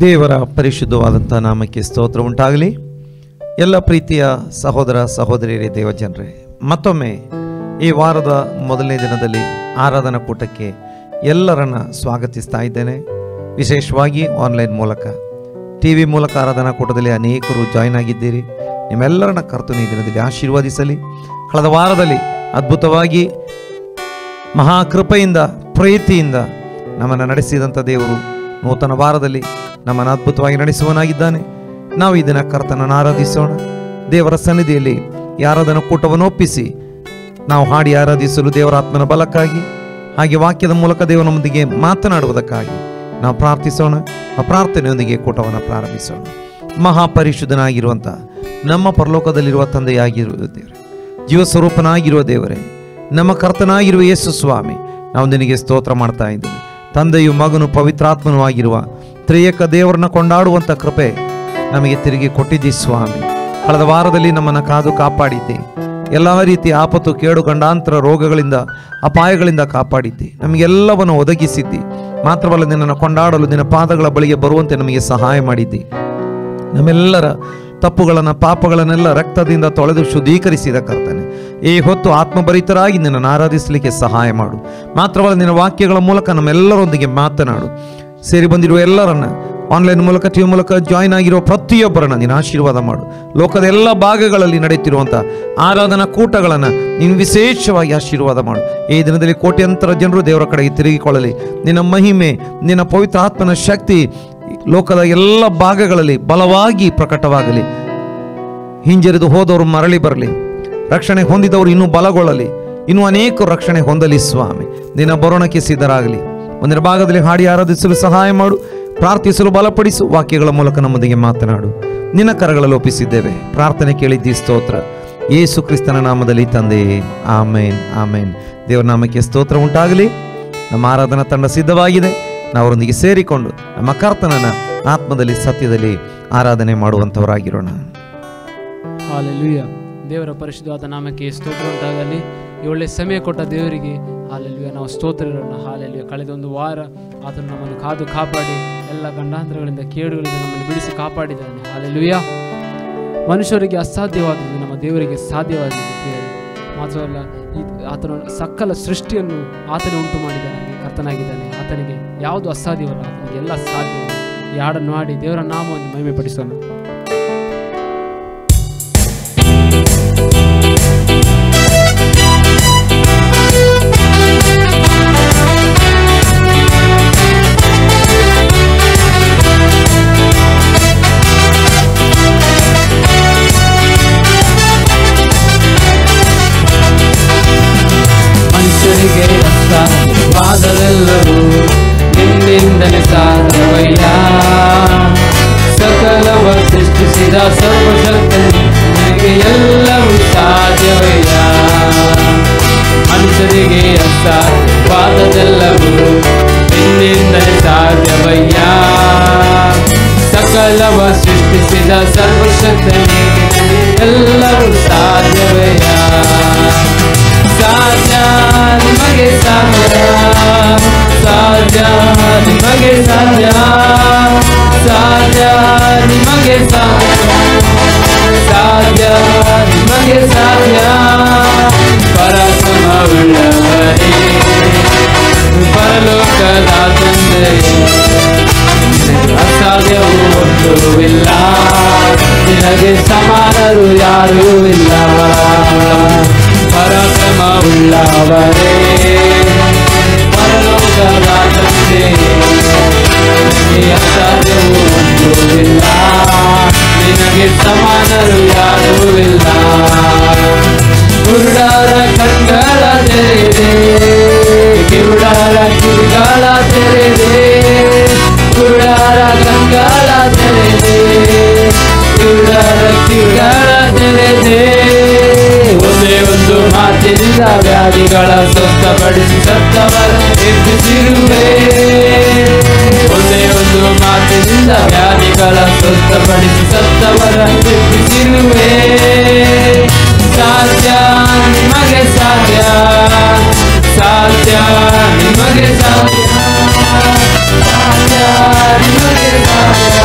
ದೇವರ ಪರಿಶುದ್ಧವಾದಂಥ ನಾಮಕ್ಕೆ ಸ್ತೋತ್ರ ಉಂಟಾಗಲಿ. ಎಲ್ಲ ಪ್ರೀತಿಯ ಸಹೋದರ ಸಹೋದರಿಯರೇ, ದೇವಜನರೇ, ಮತ್ತೊಮ್ಮೆ ಈ ವಾರದ ಮೊದಲನೇ ದಿನದಲ್ಲಿ ಆರಾಧನಾ ಕೂಟಕ್ಕೆ ಎಲ್ಲರನ್ನ ಸ್ವಾಗತಿಸ್ತಾ ಇದ್ದೇನೆ. ವಿಶೇಷವಾಗಿ ಆನ್ಲೈನ್ ಮೂಲಕ, TV ಮೂಲಕ ಆರಾಧನಾ ಕೂಟದಲ್ಲಿ ಅನೇಕರು ಜಾಯ್ನ್ ಆಗಿದ್ದೀರಿ. ನಿಮ್ಮೆಲ್ಲರನ್ನ ಕರ್ತನು ಈ ದಿನದಲ್ಲಿ ಆಶೀರ್ವದಿಸಲಿ. ಕಳೆದ ವಾರದಲ್ಲಿ ಅದ್ಭುತವಾಗಿ ಮಹಾಕೃಪೆಯಿಂದ ಪ್ರೀತಿಯಿಂದ ನಮ್ಮನ್ನು ನಡೆಸಿದಂಥ ದೇವರು ನೂತನ ವಾರದಲ್ಲಿ ನಮ್ಮನ್ನು ಅದ್ಭುತವಾಗಿ ನಡೆಸುವನಾಗಿದ್ದಾನೆ. ನಾವು ಈ ದಿನ ಕರ್ತನನ್ನು ಆರಾಧಿಸೋಣ. ದೇವರ ಸನ್ನಿಧಿಯಲ್ಲಿ ಈ ಆರಾಧನಾ ಕೂಟವನ್ನು ಒಪ್ಪಿಸಿ ನಾವು ಹಾಡಿ ಆರಾಧಿಸಲು ದೇವರ ಆತ್ಮನ ಬಲಕ್ಕಾಗಿ, ಹಾಗೆ ವಾಕ್ಯದ ಮೂಲಕ ದೇವರ ನಮ್ಮೊಂದಿಗೆ ಮಾತನಾಡುವುದಕ್ಕಾಗಿ ನಾವು ಪ್ರಾರ್ಥಿಸೋಣ. ಆ ಪ್ರಾರ್ಥನೆಯೊಂದಿಗೆ ಕೂಟವನ್ನು ಪ್ರಾರಂಭಿಸೋಣ. ಮಹಾಪರಿಶುದ್ಧನಾಗಿರುವಂಥ ನಮ್ಮ ಪರಲೋಕದಲ್ಲಿರುವ ತಂದೆಯಾಗಿರುವ ದೇವರೇ, ಜೀವಸ್ವರೂಪನಾಗಿರುವ ದೇವರೇ, ನಮ್ಮ ಕರ್ತನಾಗಿರುವ ಯೇಸು ಸ್ವಾಮಿ, ನಾವು ನಿನಗೆ ಸ್ತೋತ್ರ ಮಾಡ್ತಾ ಇದ್ದೇವೆ. ತಂದೆಯು ಮಗನು ಪವಿತ್ರಾತ್ಮನೂ ಆಗಿರುವ ತ್ರಿಯೇಕ ದೇವರನ್ನ ಕೊಂಡಾಡುವಂಥ ಕೃಪೆ ನಮಗೆ ತಿರುಗಿ ಕೊಟ್ಟಿದ್ದಿ ಸ್ವಾಮಿ. ಕಳೆದ ವಾರದಲ್ಲಿ ನಮ್ಮನ್ನು ಕಾದು ಕಾಪಾಡಿದ್ದೆ. ಎಲ್ಲ ರೀತಿಯ ಆಪತ್ತು, ಕೇಡು, ಗಂಡಾಂತರ, ರೋಗಗಳಿಂದ, ಅಪಾಯಗಳಿಂದ ಕಾಪಾಡಿದ್ದೆ. ನಮಗೆಲ್ಲವನ್ನು ಒದಗಿಸಿದ್ದಿ. ಮಾತ್ರವಲ್ಲ, ನಿನ್ನನ್ನು ಕೊಂಡಾಡಲು ನಿನ್ನ ಪಾದಗಳ ಬಳಿಗೆ ಬರುವಂತೆ ನಮಗೆ ಸಹಾಯ ಮಾಡಿದ್ದಿ. ನಮ್ಮೆಲ್ಲರ ತಪ್ಪುಗಳನ್ನು, ಪಾಪಗಳನ್ನೆಲ್ಲ ರಕ್ತದಿಂದ ತೊಳೆದು ಶುದ್ಧೀಕರಿಸಿದ ಕರ್ತನೆ, ಈ ಹೊತ್ತು ಆತ್ಮಭರಿತರಾಗಿ ನಿನ್ನನ್ನು ಆರಾಧಿಸಲಿಕ್ಕೆ ಸಹಾಯ ಮಾಡು. ಮಾತ್ರವಲ್ಲ, ನಿನ್ನ ವಾಕ್ಯಗಳ ಮೂಲಕ ನಮ್ಮೆಲ್ಲರೊಂದಿಗೆ ಮಾತನಾಡು. ಸೇರಿ ಬಂದಿರುವ ಎಲ್ಲರನ್ನ, ಆನ್ಲೈನ್ ಮೂಲಕ, TV ಮೂಲಕ ಜಾಯ್ನ್ ಆಗಿರುವ ಪ್ರತಿಯೊಬ್ಬರನ್ನ ನೀನು ಆಶೀರ್ವಾದ ಮಾಡು. ಲೋಕದ ಎಲ್ಲ ಭಾಗಗಳಲ್ಲಿ ನಡೆಯುತ್ತಿರುವಂಥ ಆರಾಧನಾ ಕೂಟಗಳನ್ನು ನೀನು ವಿಶೇಷವಾಗಿ ಆಶೀರ್ವಾದ ಮಾಡು. ಈ ದಿನದಲ್ಲಿ ಕೋಟ್ಯಂತರ ಜನರು ದೇವರ ಕಡೆಗೆ ತಿರುಗಿಕೊಳ್ಳಲಿ. ನಿನ್ನ ಮಹಿಮೆ, ನಿನ್ನ ಪವಿತ್ರ ಆತ್ಮನ ಶಕ್ತಿ ಲೋಕದ ಎಲ್ಲ ಭಾಗಗಳಲ್ಲಿ ಬಲವಾಗಿ ಪ್ರಕಟವಾಗಲಿ. ಹಿಂಜರಿದು ಹೋದವರು ಮರಳಿ ಬರಲಿ. ರಕ್ಷಣೆ ಹೊಂದಿದವರು ಇನ್ನೂ ಬಲಗೊಳ್ಳಲಿ. ಇನ್ನೂ ಅನೇಕ ರಕ್ಷಣೆ ಹೊಂದಲಿ ಸ್ವಾಮಿ. ನಿನ್ನ ಬರೋಣಕ್ಕೆ ಸಿದ್ಧರಾಗಲಿ. ಮುಂದಿನ ಭಾಗದಲ್ಲಿ ಹಾಡಿ ಆರಾಧಿಸಲು ಸಹಾಯ ಮಾಡು. ಪ್ರಾರ್ಥಿಸಲು ಬಲಪಡಿಸು. ವಾಕ್ಯಗಳ ಮೂಲಕ ನಮ್ಮೊಂದಿಗೆ ಮಾತನಾಡು. ನಿನ್ನ ಕರಗಳಲ್ಲಿ ಒಪ್ಪಿಸಿದ್ದೇವೆ. ಪ್ರಾರ್ಥನೆ ಕೇಳಿದ್ದಿ. ಸ್ತೋತ್ರ ಯೇಸು ಕ್ರಿಸ್ತನ ನಾಮದಲ್ಲಿ ತಂದೆಯೇ, ಆಮೇನ್, ಆಮೇನ್. ದೇವರ ನಾಮಕ್ಕೆ ಸ್ತೋತ್ರ ಉಂಟಾಗಲಿ. ನಮ್ಮ ಆರಾಧನಾ ತಂಡ ಸಿದ್ಧವಾಗಿದೆ. ನಾವರೊಂದಿಗೆ ಸೇರಿಕೊಂಡು ನಮ್ಮ ಕರ್ತನನ್ನ ಆತ್ಮದಲ್ಲಿ, ಸತ್ಯದಲ್ಲಿ ಆರಾಧನೆ ಮಾಡುವಂಥವರಾಗಿರೋಣ. ಹಾಲೆಲೂಯ. ದೇವರ ಪರಿಶುದ್ಧವಾದ ನಾಮಕ್ಕೆ ಸ್ತೋತ್ರ ಉಂಟಾಗಲಿ. ಈ ಒಳ್ಳೆ ಸಮಯ ಕೊಟ್ಟ ದೇವರಿಗೆ ಹಾಲೆಲೂಯ ನಾವು ಸ್ತೋತ್ರ ಇರೋಣ. ಹಾಲೆಲೂಯ. ಕಳೆದ ಒಂದು ವಾರ ಆತನು ನಮ್ಮನ್ನು ಕಾದು ಕಾಪಾಡಿ ಎಲ್ಲ ಗಂಡಾಂತರಗಳಿಂದ, ಕೇಡುಗಳಿಂದ ನಮ್ಮನ್ನು ಬಿಡಿಸಿ ಕಾಪಾಡಿದ್ದಾನೆ. ಹಾಲೆಲೂಯ. ಮನುಷ್ಯರಿಗೆ ಅಸಾಧ್ಯವಾದದ್ದು ನಮ್ಮ ದೇವರಿಗೆ ಸಾಧ್ಯವಾಗಿದೆ. ಮಾತ್ರವಲ್ಲ, ಆತನ ಸಕಲ ಸೃಷ್ಟಿಯನ್ನು ಆತನೇ ಉಂಟು ಮಾಡಿದ್ದಾನೆ. ಕರ್ತನಾಗಿದ್ದಾನೆ. ಆತನಿಗೆ ಯಾವುದು ಅಸಾಧ್ಯವಲ್ಲ, ಆತನಿಗೆ ಎಲ್ಲ ಸಾಧ್ಯ. ಈ ಹಾಡನ್ನು ಹಾಡಿ ದೇವರ ನಾಮವನ್ನು ಮಹಿಮೆ ಪಡಿಸೋಣ. ಪಾದವೆಲ್ಲವೂ ನಿನ್ನಿಂದಲೇ ಸಾಧ್ಯವಯ್ಯ. ಸಕಲವ ಸೃಷ್ಟಿಸಿದ ಸರ್ವಶಕ್ತನು ನಿನಗೆ ಎಲ್ಲವೂ ಸಾಧ್ಯವಯ್ಯ. ಮನುಷ್ಯರಿಗೆ ಅಸಾಧ್ಯವಾದದೆಲ್ಲವೂ ನಿನ್ನಿಂದಲೇ ಸಾಧ್ಯವಯ್ಯ. ಸಕಲವ ಸೃಷ್ಟಿಸಿದ ಸರ್ವಶಕ್ತನಿಗೆ ಎಲ್ಲವೂ ಸಾಧ್ಯವಯ್ಯ. ಸಾಧ್ಯ ನಿಮಗೆ ಸಾಧ್ಯ, ಸಾಧ್ಯ ನಿಮಗೆ ಸಾಧ್ಯ, ಸಾಧ್ಯ ನಿಮಗೆ ಸಾಧ್ಯ, ಸಾಧ್ಯ ನಿಮಗೆ ಸಾಧ್ಯ. ಪರಾಕ್ರಮವುಳ್ಳವರೇ, ಪರಲೋಕದ ತಂದೆಯೇ, ಅಸಾಧ್ಯವೂ ಒಂದೂ ಇಲ್ಲ. ನಿನಗೆ ಸಮಾನರು ಯಾರೂ ಇಲ್ಲ. ಪರಾಕ್ರಮವುಳ್ಳವರೇ, ಪರಲೋಕದ ತಂದೆಯೇ, ಅಸಾಧ್ಯವೂ ಒಂದೂ ಇಲ್ಲ. ನಿನಗೆ ಸಮಾನರು ಯಾರೂ ಇಲ್ಲ. ಕುರುಡರ ಕಣ್ಗಳ ತೆರೆದೆ, ಕಿವುಡರ ಕಿವಿಗಳ ತೆರೆದೆ, ಕುರುಡರ ಕಣ್ಗಳ ತೆರೆದೆ, ಕಿವುಡರ ಕಿವಿಗಳ ತೆರೆದೆ. ಒಂದೇ ಒಂದು ಮಾತಿನಿಂದ ವ್ಯಾಧಿಗಳ ಸ್ವಸ್ಥಪಡಿಸಿ ಸತ್ತವರ ಎಬ್ಬಿಸಿರುವೆ. ಒಂದೇ ಒಂದು ಮಾತಿನಿಂದ ವ್ಯಾಧಿಗಳ ಸ್ವಸ್ಥಪಡಿಸಿ ಸತ್ತವರ ಎಬ್ಬಿಸಿರುವೆ. ಸಾಧ್ಯ ನಿಮಗೆ ಸಾಧ್ಯ, ಸಾಧ್ಯ ನಿಮಗೆ ಸಾಧ್ಯ, ಸಾಧ್ಯ ನಿಮಗೆ ಸಾಧ್ಯ.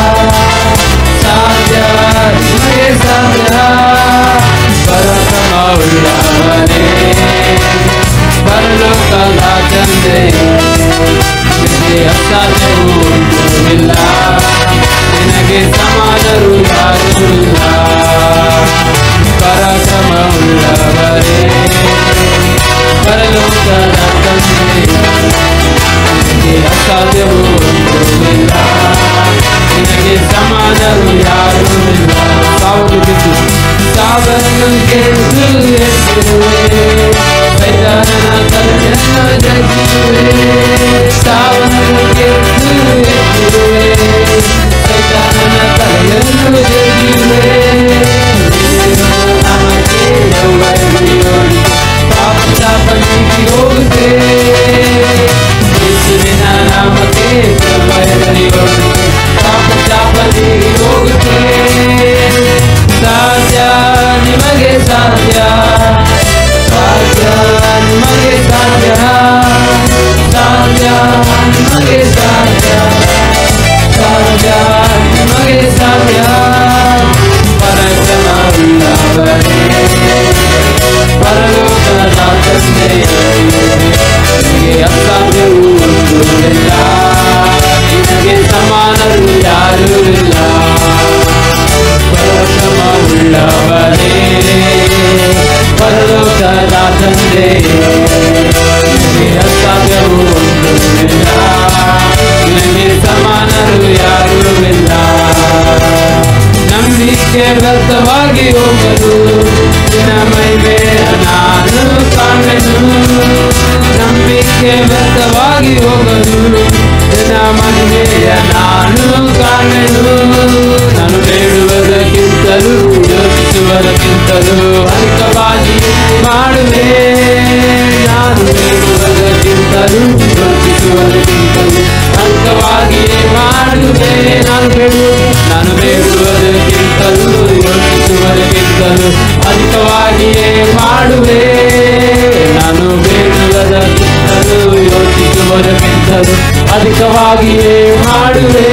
ಸೈತಾನನ ತಲೆಯನ್ನು ಜಗಿಸುವೆ, ಸಾವನ್ನು ಗೆದ್ದು ಎತ್ತುವೆ, ಸೈತಾನನ ತಲೆಯನ್ನು ಜಗಿಸುವೆ. ನಮಗೆ ಯೌವನಿಯೋಡಿ ಪಾಪ ಶಾಪನಿಗೆ ಹೋಗುತ್ತೆ, ಯೇಸುವಿನ ನಾಮಕ್ಕೆ ಯೌವನಿಯೋಡಿ ಪಾಪ ಶಾಪನಿಗೆ ಹೋಗುತ್ತೆ. ಸಾಧ್ಯ ನಿಮಗೆ ಸಾಧ್ಯ, ಸಾಧ್ಯ ನಿಮಗೆ ಸಾಧ್ಯ, ಸಾಧ್ಯ ನಿಮಗೆ ಸಾಧ್ಯ, ಸಾಧ್ಯ ನಿಮಗೆ ಸಾಧ್ಯ. ಪರಾಕ್ರಮವುಳ್ಳವರೇ, ಪರಲೋಕದ ತಂದೆಯೇ, ನಿನಗೆ ಅಸಾಧ್ಯವೂ ಒಂದೂವಿಲ್ಲ, ನಿನಗೆ ಸಮಾನರು ಯಾರೂ ಇಲ್ಲ. ಪರಾಕ್ರಮವುಳ್ಳವರೇ, ಪರಲೋಕದ ತಂದೆಯೇ, ನಿನಗೆ ಅಸಾಧ್ಯವೂ ಒಂದೂವಿಲ್ಲ, ನಿನಗೆ ಸಮಾನರು ಯಾರೂ ಇಲ್ಲ. ನಂಬಿಕೆ ವ್ಯರ್ಥವಾಗಿ ಹೋಗಲು ನಿನ್ನ ಮಹಿಮೆಯ ನಾನು ಕಾಣೆನು, ನಂಬಿಕೆ ವ್ಯರ್ಥವಾಗಿ ಹೋಗಲು ನಿನ್ನ ಮಹಿಮೆಯ ನಾನು ಕಾಣೆನು. ನಾನು ಬೇಡುವುದಕ್ಕಿಂತಲೂ ಯೋಚಿಸುವುದಕ್ಕಿಂತಲೂ ಅಧಿಕವಾಗಿ ಮಾಡುವೆ, ನಾನು ಬೇಡುವುದಕ್ಕಿಂತಲೂ ಯೋಚಿಸುವುದಕ್ಕಿಂತಲೂ ಅಧಿಕವಾಗಿಯೇ ಮಾಡುವೆ. ನಾನು ಬೇಡುವುದಕ್ಕಿಂತಲೂ ಯೋಚಿಸುವುದಕ್ಕಿಂತಲೂ ಅಧಿಕವಾಗಿಯೇ ಮಾಡುವೆ, ನಾನು ಬೇಡುವುದಕ್ಕಿಂತಲೂ ಯೋಚಿಸುವುದಕ್ಕಿಂತಲೂ ಅಧಿಕವಾಗಿಯೇ ಮಾಡುವೆ.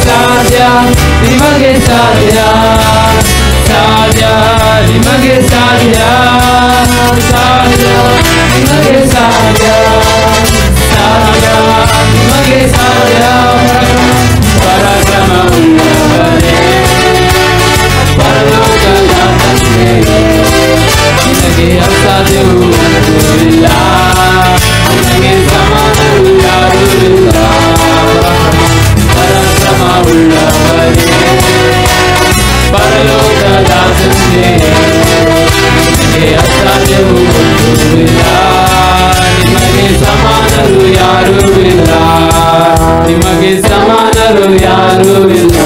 ಸಾಧ್ಯ ನಿಮಗೆ ಸಾಧ್ಯ, ಸಾಧ್ಯ ನಿಮಗೆ ಸಾಧ್ಯ, ಸಾಧ್ಯ ನಿಮಗೆ ಸಾಧ್ಯ, ಸಾಧ್ಯ ನಿಮಗೆ ಸಾಧ್ಯ. ಪರಾಕ್ರಮವುಳ್ಳವರೇ, ಪರಲೋಕದ ತಂದೆಯೇ, ನಿನಗೆ ಅಸಾಧ್ಯವೂ ಇಲ್ಲ, ನಿನಗೆ ಸಮಾನರು ಯಾರೂ ಇಲ್ಲ. ಪರಾಕ್ರಮವುಳ್ಳವರೇ, ಪರಲೋಕದ ತಂದೆಯೇ, ನಿನಗೆ ಅಸಾಧ್ಯವೂ ಇಲ್ಲ, ನಿಮಗೆ ಸಮಾನರು ಯಾರೂ ಇಲ್ಲ, ನಿಮಗೆ ಸಮಾನರು ಯಾರೂ ಇಲ್ಲ.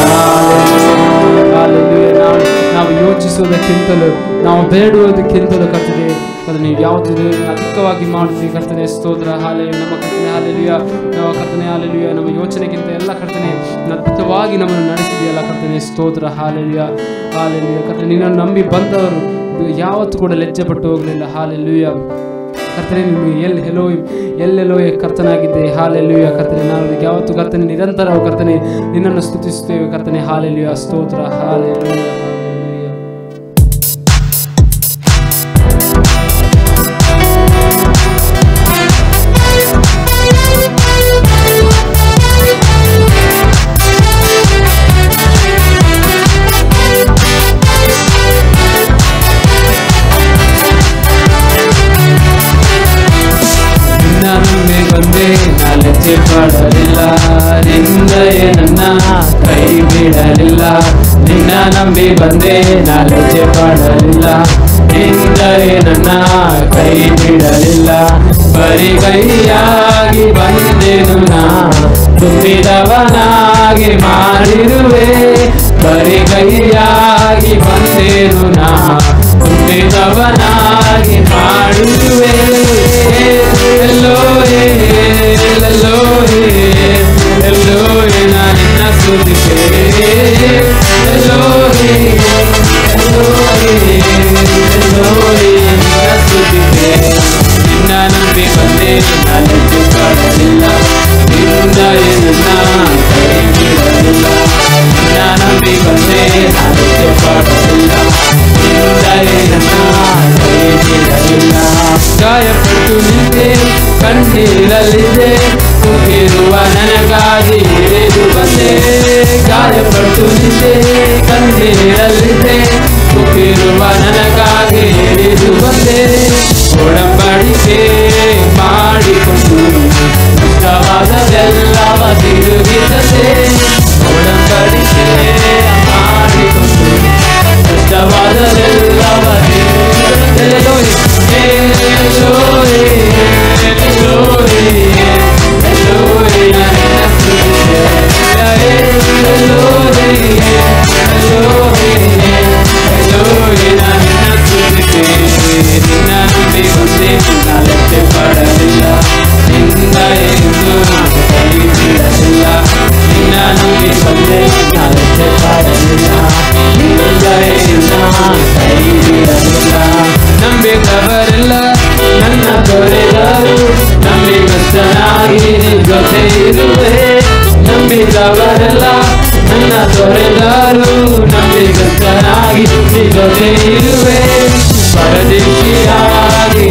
ನಾವು ಯೋಚಿಸುವುದಕ್ಕಿಂತಲೂ ನಾವು ಬೇಡುವುದಕ್ಕಿಂತಲೂ ಕರ್ತನೆ, ಅದು ನೀವು ಯಾವುದು ಅಧಿಕವಾಗಿ ಮಾಡುತ್ತೀವಿ ಕರ್ತನೆ. ಸ್ತೋತ್ರ. ಹಾಲೆಲೂಯ. ನಮ್ಮ ಕರ್ತನೆ ಹಾಲೆಲೂಯ, ನಮ್ಮ ಕರ್ತನೆ ಹಾಲೆಲೂಯ. ನಮ್ಮ ಯೋಚನೆಗಿಂತ ಎಲ್ಲ ಕರ್ತನೆ ಅದ್ಭುತವಾಗಿ ನಮ್ಮನ್ನು ನಡೆಸಿದೆಯಲ್ಲ ಕರ್ತನೆ. ಸ್ತೋತ್ರ. Hallelujah, hallelujah. ಕರ್ತನೆ ನಿನ್ನನ್ನು ನಂಬಿ ಬಂದವರು ಯಾವತ್ತೂ ಕೂಡ ಲಜ್ಜೆ ಪಟ್ಟು ಹೋಗಲಿಲ್ಲ. ಹಾಲೆಲೂಯ. ಕರ್ತನೆ ನೀನು ಎಲ್ಲೆಲ್ಲೋ ಕರ್ತನಾಗಿದ್ದೆ. ಹಾಲೆಲೂಯ. ಕರ್ತನೆ ನಾವು ಯಾವತ್ತು ಕರ್ತನೆ ನಿರಂತರ ಕರ್ತನೆ ನಿನ್ನನ್ನು ಸ್ತುತಿಸುತ್ತೇವೆ ಕರ್ತನೆ. ಹಾಲೆಲೂಯ. ಸ್ತೋತ್ರ. ಹಾಲೆಲೂಯ. ಬಂದೆ ನಾಲಜ್ಜೆ ಪಡಲಿಲ್ಲ, ನಿಂದೆಯೇ ನನ್ನ ಕೈ ಬಿಡಲಿಲ್ಲ. ನಿನ್ನ ನಂಬಿ ಬಂದೆ ನಾಲಜ್ಜೆ ಪಡಲಿಲ್ಲ, ನಿಂದೆಯೇ ನನ್ನ ಕೈ ಬಿಡಲಿಲ್ಲ. ಬರಿ ಕೈಯಾಗಿ ಬಂದೆನು ನಾ, ತುಂಬಿದವನಾಗಿ ಮಾಡಿರುವೆ. ಬರಿ ಕೈಯಾಗಿ ಬಂದೆನು ನಾ, ತುಂಬಿದವನಾಗಿ ಮಾಡಿರುವೆ. ಎಲ್ಲೋಯೇ ಎಲ್ಲೋಯೇ ಎಲ್ಲೋಯೇ ನಿನ್ನ ಸ್ತುತಿಗೆ. ಎಲ್ಲೋಯೇ ಎಲ್ಲೋಯೇ ಎಲ್ಲೋಯೇ ನಿನ್ನ ಸ್ತುತಿಗೆ. ನಿನ್ನ ನಂಬಿ ಬಂದೆ ನಾಲಜ್ಜೆ ಪಡಲಿಲ್ಲ, ನಿಂದೆಯೇ ನನ್ನ ಕೈ ಬಿಡಲಿಲ್ಲ. ನಿನ್ನ ನಂಬಿ ಬಂದೆ ನಾಲಜ್ಜೆ ಪಡಲಿಲ್ಲ, ನಿಂದೆಯೇ ನನ್ನ ಕೈ ಬಿಡಲಿಲ್ಲ. ಗಾಯಪಟ್ಟು ನಿಂತೆ ಕಣ್ಣೀರಲ್ಲಿದ್ದೆ, ಕುಗ್ಗಿರುವ ನನಗಾಗಿ ಇಳಿದು ಬಂದೆ. ಗಾಯಪಟ್ಟು ನಿಂತೆ ಕಣ್ಣೀರಲ್ಲಿದ್ದೆ, ಕುಗ್ಗಿರುವ ನನಗಾಗಿ ಇಳಿದು ಬಂದೆ. ಒಡಂಬಡಿಕೆ ಮಾಡಿಕೊಂಡು ಕಷ್ಟವಾದದೆಲ್ಲವ ತಿರುಗಿಸದೆ. ಒಡಂಬಡಿಕೆ ಮಾಡಿಕೊಂಡು ಕಷ್ಟವಾದದೆಲ್ಲವ ತಿರುಗಿಸದೆ. ನಂಬಿದವರೆಲ್ಲ ನನ್ನ ತೊರೆದರು ನಂಬಿಗಸ್ತನಾಗಿ ನಿನ್ನ ಜೊತೆ ಇರುವೆ ಪರದೇಶಿಯಾಗಿ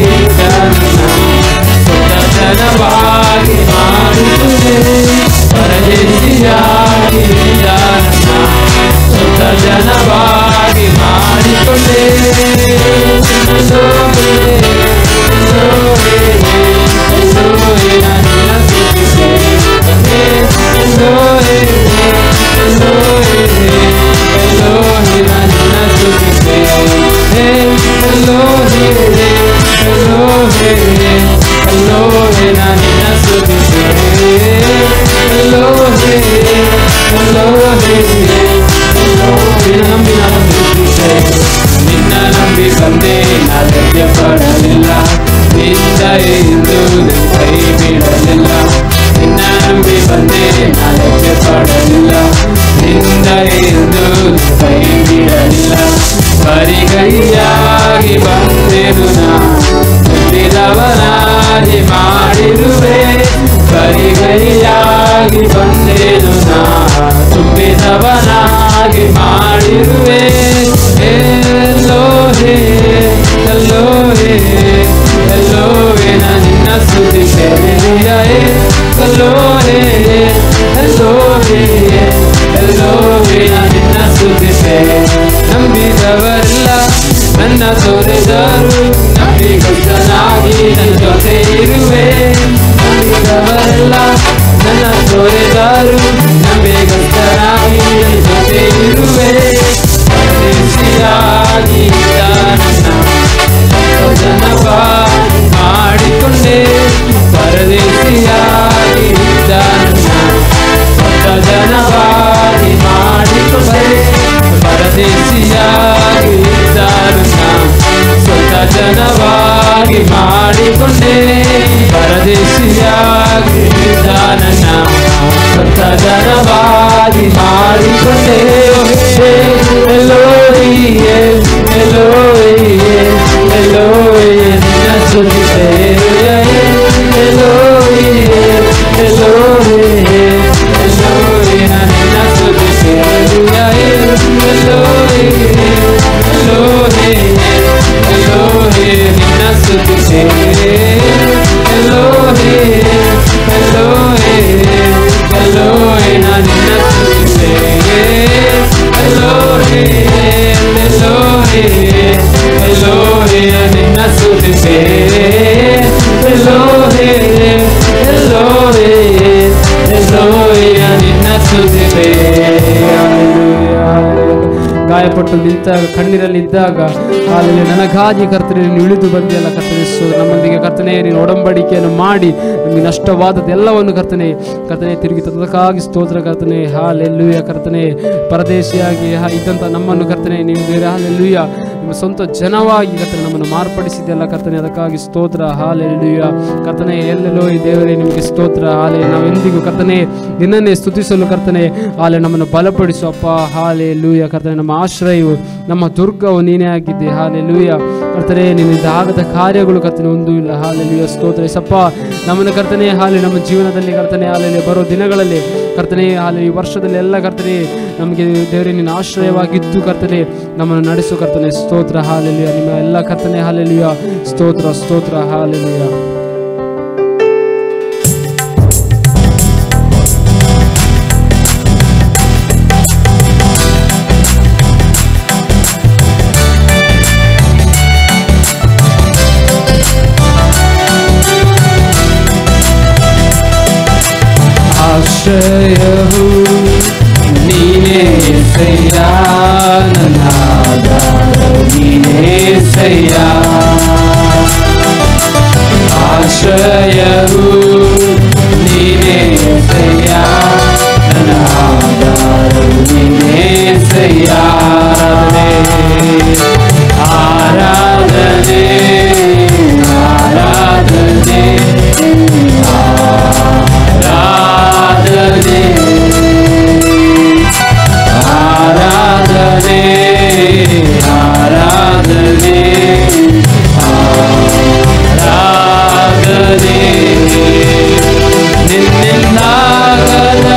ಸ್ವಂತ ಜನವಾಗಿ ಮಾಡುತ್ತೇನೆ ಪರದೇಶಿಯಾಗಿ ಸ್ವಂತ ಜನವಾಗಿ ಮಾಡಿಕೊಂಡೆ ನಿನ್ನ ನಂಬಿ ಬಂದೆ ನಾಲ್ಯ ಪಡಲಿಲ್ಲ ನಿಂದ ಎಂದು ಕೈ ಬಿಡಲಿಲ್ಲ ನಿನ್ನ ನಂಬಿ ಬಂದೆ ನಾಲ್ಯ ಪಡಲಿಲ್ಲ ನಿಂದ ಎಂದು ಕೈ ಬಿಡಲಿಲ್ಲ ಬರಿಗೈಯಾಗಿ ಬಂದೆನು ತುಂಬಿದವನಾಗಿ ಮಾಡಿರುವೆ ಬರಿಗೈಯಾಗಿ ಬಂದೆನು ತುಂಬಿದವನಾಗಿ ಮಾಡಿರುವೆ ಎಲ್ಲೋಹೇ ಎಲ್ಲೋಹೇ ಎಲ್ಲೋಹೇ ನಿನ್ನ ಸ್ತುತಿಸುವೆ ಎಲ್ಲೋಹೇ ಎಲ್ಲೋಹೇ ಎಲ್ಲೋಹೇ ನಿನ್ನ ಸ್ತುತಿಸುವೆ ನಂಬಿದವರೆಲ್ಲ ನನ್ನ ತೊರೆದರು ನಂಬಿಗಸ್ತನಾಗಿ ನನ್ನ ಜೊತೆ ಇರುವೆ ನಂಬಿದವರೆಲ್ಲ ನನ್ನ ತೊರೆದರು ನಂಬಿಗಸ್ತನಾಗಿ ನನ್ನ ಜೊತೆ ಇರುವೆ ಪರದೇಶಿಯಾಗಿ ಜನವ ಮಾಡಿಕೊಂಡೆ ಪರದೇಶಿಯಾಗಿ ಸ್ವಂತ ಜನವಾಗಿ ಮಾಡಿಕೊಂಡೆ ಪರದೇಶಿಯಾಗಿ ಸ್ವಂತ ಜನವಾಗಿ ಮಾಡಿಕೊಂಡೆ ಪರದೇಶಿಯಾಗಿ ನನ್ನ ಸ್ವಂತ ಜನವಾಗಿ ಮಾಡಿಕೊಂಡೆ ಎಲ್ಲೋಹಿಯೇ ಎಲ್ಲೋಹಿಯೇ ಎಲ್ಲೋಹಿಯೇ ನಿನ್ನ ಸ್ತುತಿಸುವೆ ಎಲ್ಲೋಹಿಯೇ ಎಲ್ಲೋಹಿಯೇ ಎಲ್ಲೋಹಿಯೇ ನಿನ್ನ ಸ್ತುತಿಸುವೆ ಎಲ್ಲೋಹಿಯೇ ಎಲ್ಲೋಹಿಯೇ ಎಲ್ಲೋಹಿಯೇ ನಿನ್ನ ಸ್ತುತಿಸುವೆ ಎಲ್ಲೋಹಿಯೇ ಎಲ್ಲೋಹಿಯೇ ಎಲ್ಲೋಹಿಯೇ ನಿನ್ನ ಸ್ತುತಿಸುವೆ ಎಲ್ಲೋಹಿಯೇ ಎಲ್ಲೋಹಿಯೇ ಎಲ್ಲೋಹಿಯೇ ನಿನ್ನ ಸ್ತುತಿಸುವೆ ಎಲ್ಲೋಹಿಯೇ ಎಲ್ಲೋಹಿಯೇ ಎಲ್ಲೋಹಿಯೇ ನಿನ್ನ ಸ್ತುತಿಸುವೆ ಗಾಯಪಟ್ಟು ನಿಂತಾಗ ಕಣ್ಣೀರಲ್ಲಿದ್ದಾಗ ಅಲ್ಲಿ ನನಗಾಗಿ ಕರ್ತನೆ ನೀನು ಇಳಿದು ಬಂದಿಯಲ್ಲ ಕರ್ತನೆ ನಮ್ಮೊಂದಿಗೆ ಕರ್ತನೆ ನೀನು ಒಡಂಬಡಿಕೆಯನ್ನು ಮಾಡಿ ನಮಗೆ ನಷ್ಟವಾದದ್ದೆಲ್ಲವನ್ನು ಕರ್ತನೆ ತಿರುಗಿ ತಂದಕ್ಕಾಗಿ ಸ್ತೋತ್ರ ಕರ್ತನೆ ಹಾಲೆಲ್ಲೂಯ ಕರ್ತನೆ ಪರದೇಶಿಯಾಗಿ ಇದ್ದಂಥ ನಮ್ಮನ್ನು ಕರ್ತನೆ ನೀವು ಬೇರೆ ಹಾಲೆಲ್ಲೂಯ ನಿಮ್ಮ ಸ್ವಂತ ಜನವಾಗಿ ಕರ್ತನೆ ನಮ್ಮನ್ನು ಮಾರ್ಪಡಿಸಿದೆಲ್ಲ ಕರ್ತನೆ ಅದಕ್ಕಾಗಿ ಸ್ತೋತ್ರ ಹಾಲೆಲ್ಲೂಯ ಕರ್ತನೆ ಎಲ್ಲೆಲ್ಲೋ ಈ ದೇವರೇ ನಿಮಗೆ ಸ್ತೋತ್ರ ಹಾಲೆ ನಾವೆಂದಿಗೂ ಕರ್ತನೆ ನಿನ್ನನ್ನೇ ಸ್ತುತಿಸಲು ಕರ್ತನೆ ಹಾಲೆ ನಮ್ಮನ್ನು ಬಲಪಡಿಸು ಅಪ್ಪ ಹಾಲೆಲ್ಲೂಯ ಕರ್ತನೆ ನಮ್ಮ ಆಶ್ರಯವು ನಮ್ಮ ದುರ್ಗವು ನೀನೇ ಆಗಿದ್ದೆ ಹಾಲೆಲ್ಲೂಯ ಕರ್ತನೆ ನಿನ್ನಿಂದ ಆಗದ ಕಾರ್ಯಗಳು ಕರ್ತನೆ ಒಂದೂ ಇಲ್ಲ ಹಾಲೆಲ್ಲೂಯ ಸ್ತೋತ್ರ ಸಪ್ಪ ನಮ್ಮನ್ನು ಕರ್ತನೆ ಹಾಲೆ ನಮ್ಮ ಜೀವನದಲ್ಲಿ ಕರ್ತನೆ ಹಾಲೆಲ್ಲಿ ಬರೋ ದಿನಗಳಲ್ಲಿ ಕರ್ತನೆ ಹಾಲೆ ಈ ವರ್ಷದಲ್ಲಿ ಎಲ್ಲ ಕರ್ತನೆ ನಮಗೆ ದೇವರೇ ನಿನ್ನ ಆಶ್ರಯವಾಗಿದ್ದು ಕರ್ತನೆ ನಮ್ಮನ್ನು ನಡೆಸು ಕರ್ತನೆ ಸ್ತೋತ್ರ ಹಾಲೆಲ್ಲೂಯ ನಿಮ್ಮ ಎಲ್ಲ ಕರ್ತನೆ ಹಾಲೆಲ್ಲೂಯ ಸ್ತೋತ್ರ ಸ್ತೋತ್ರ ಹಾಲೆಲ್ಲೂಯ ಆಶ್ರಯವು ನೀನೇ ಸಯ್ಯ ನನ್ನ ಆಧಾರವು ನೀನೇ ಸಯ್ಯ ಆಶ್ರಯವು ನೀನೇ ಸಯ್ಯ ನನ್ನ ಆಧಾರವು ನೀನೇ ಸಯ್ಯ ಆರಾಧನೆ ಆರಾಧನೆ ಆರಾಧನೆ ಆರಾಧನೆ ಆರಾಧನೆ ಆರಾಧನೆ ನಿನ್ನಿಂದಾಗದ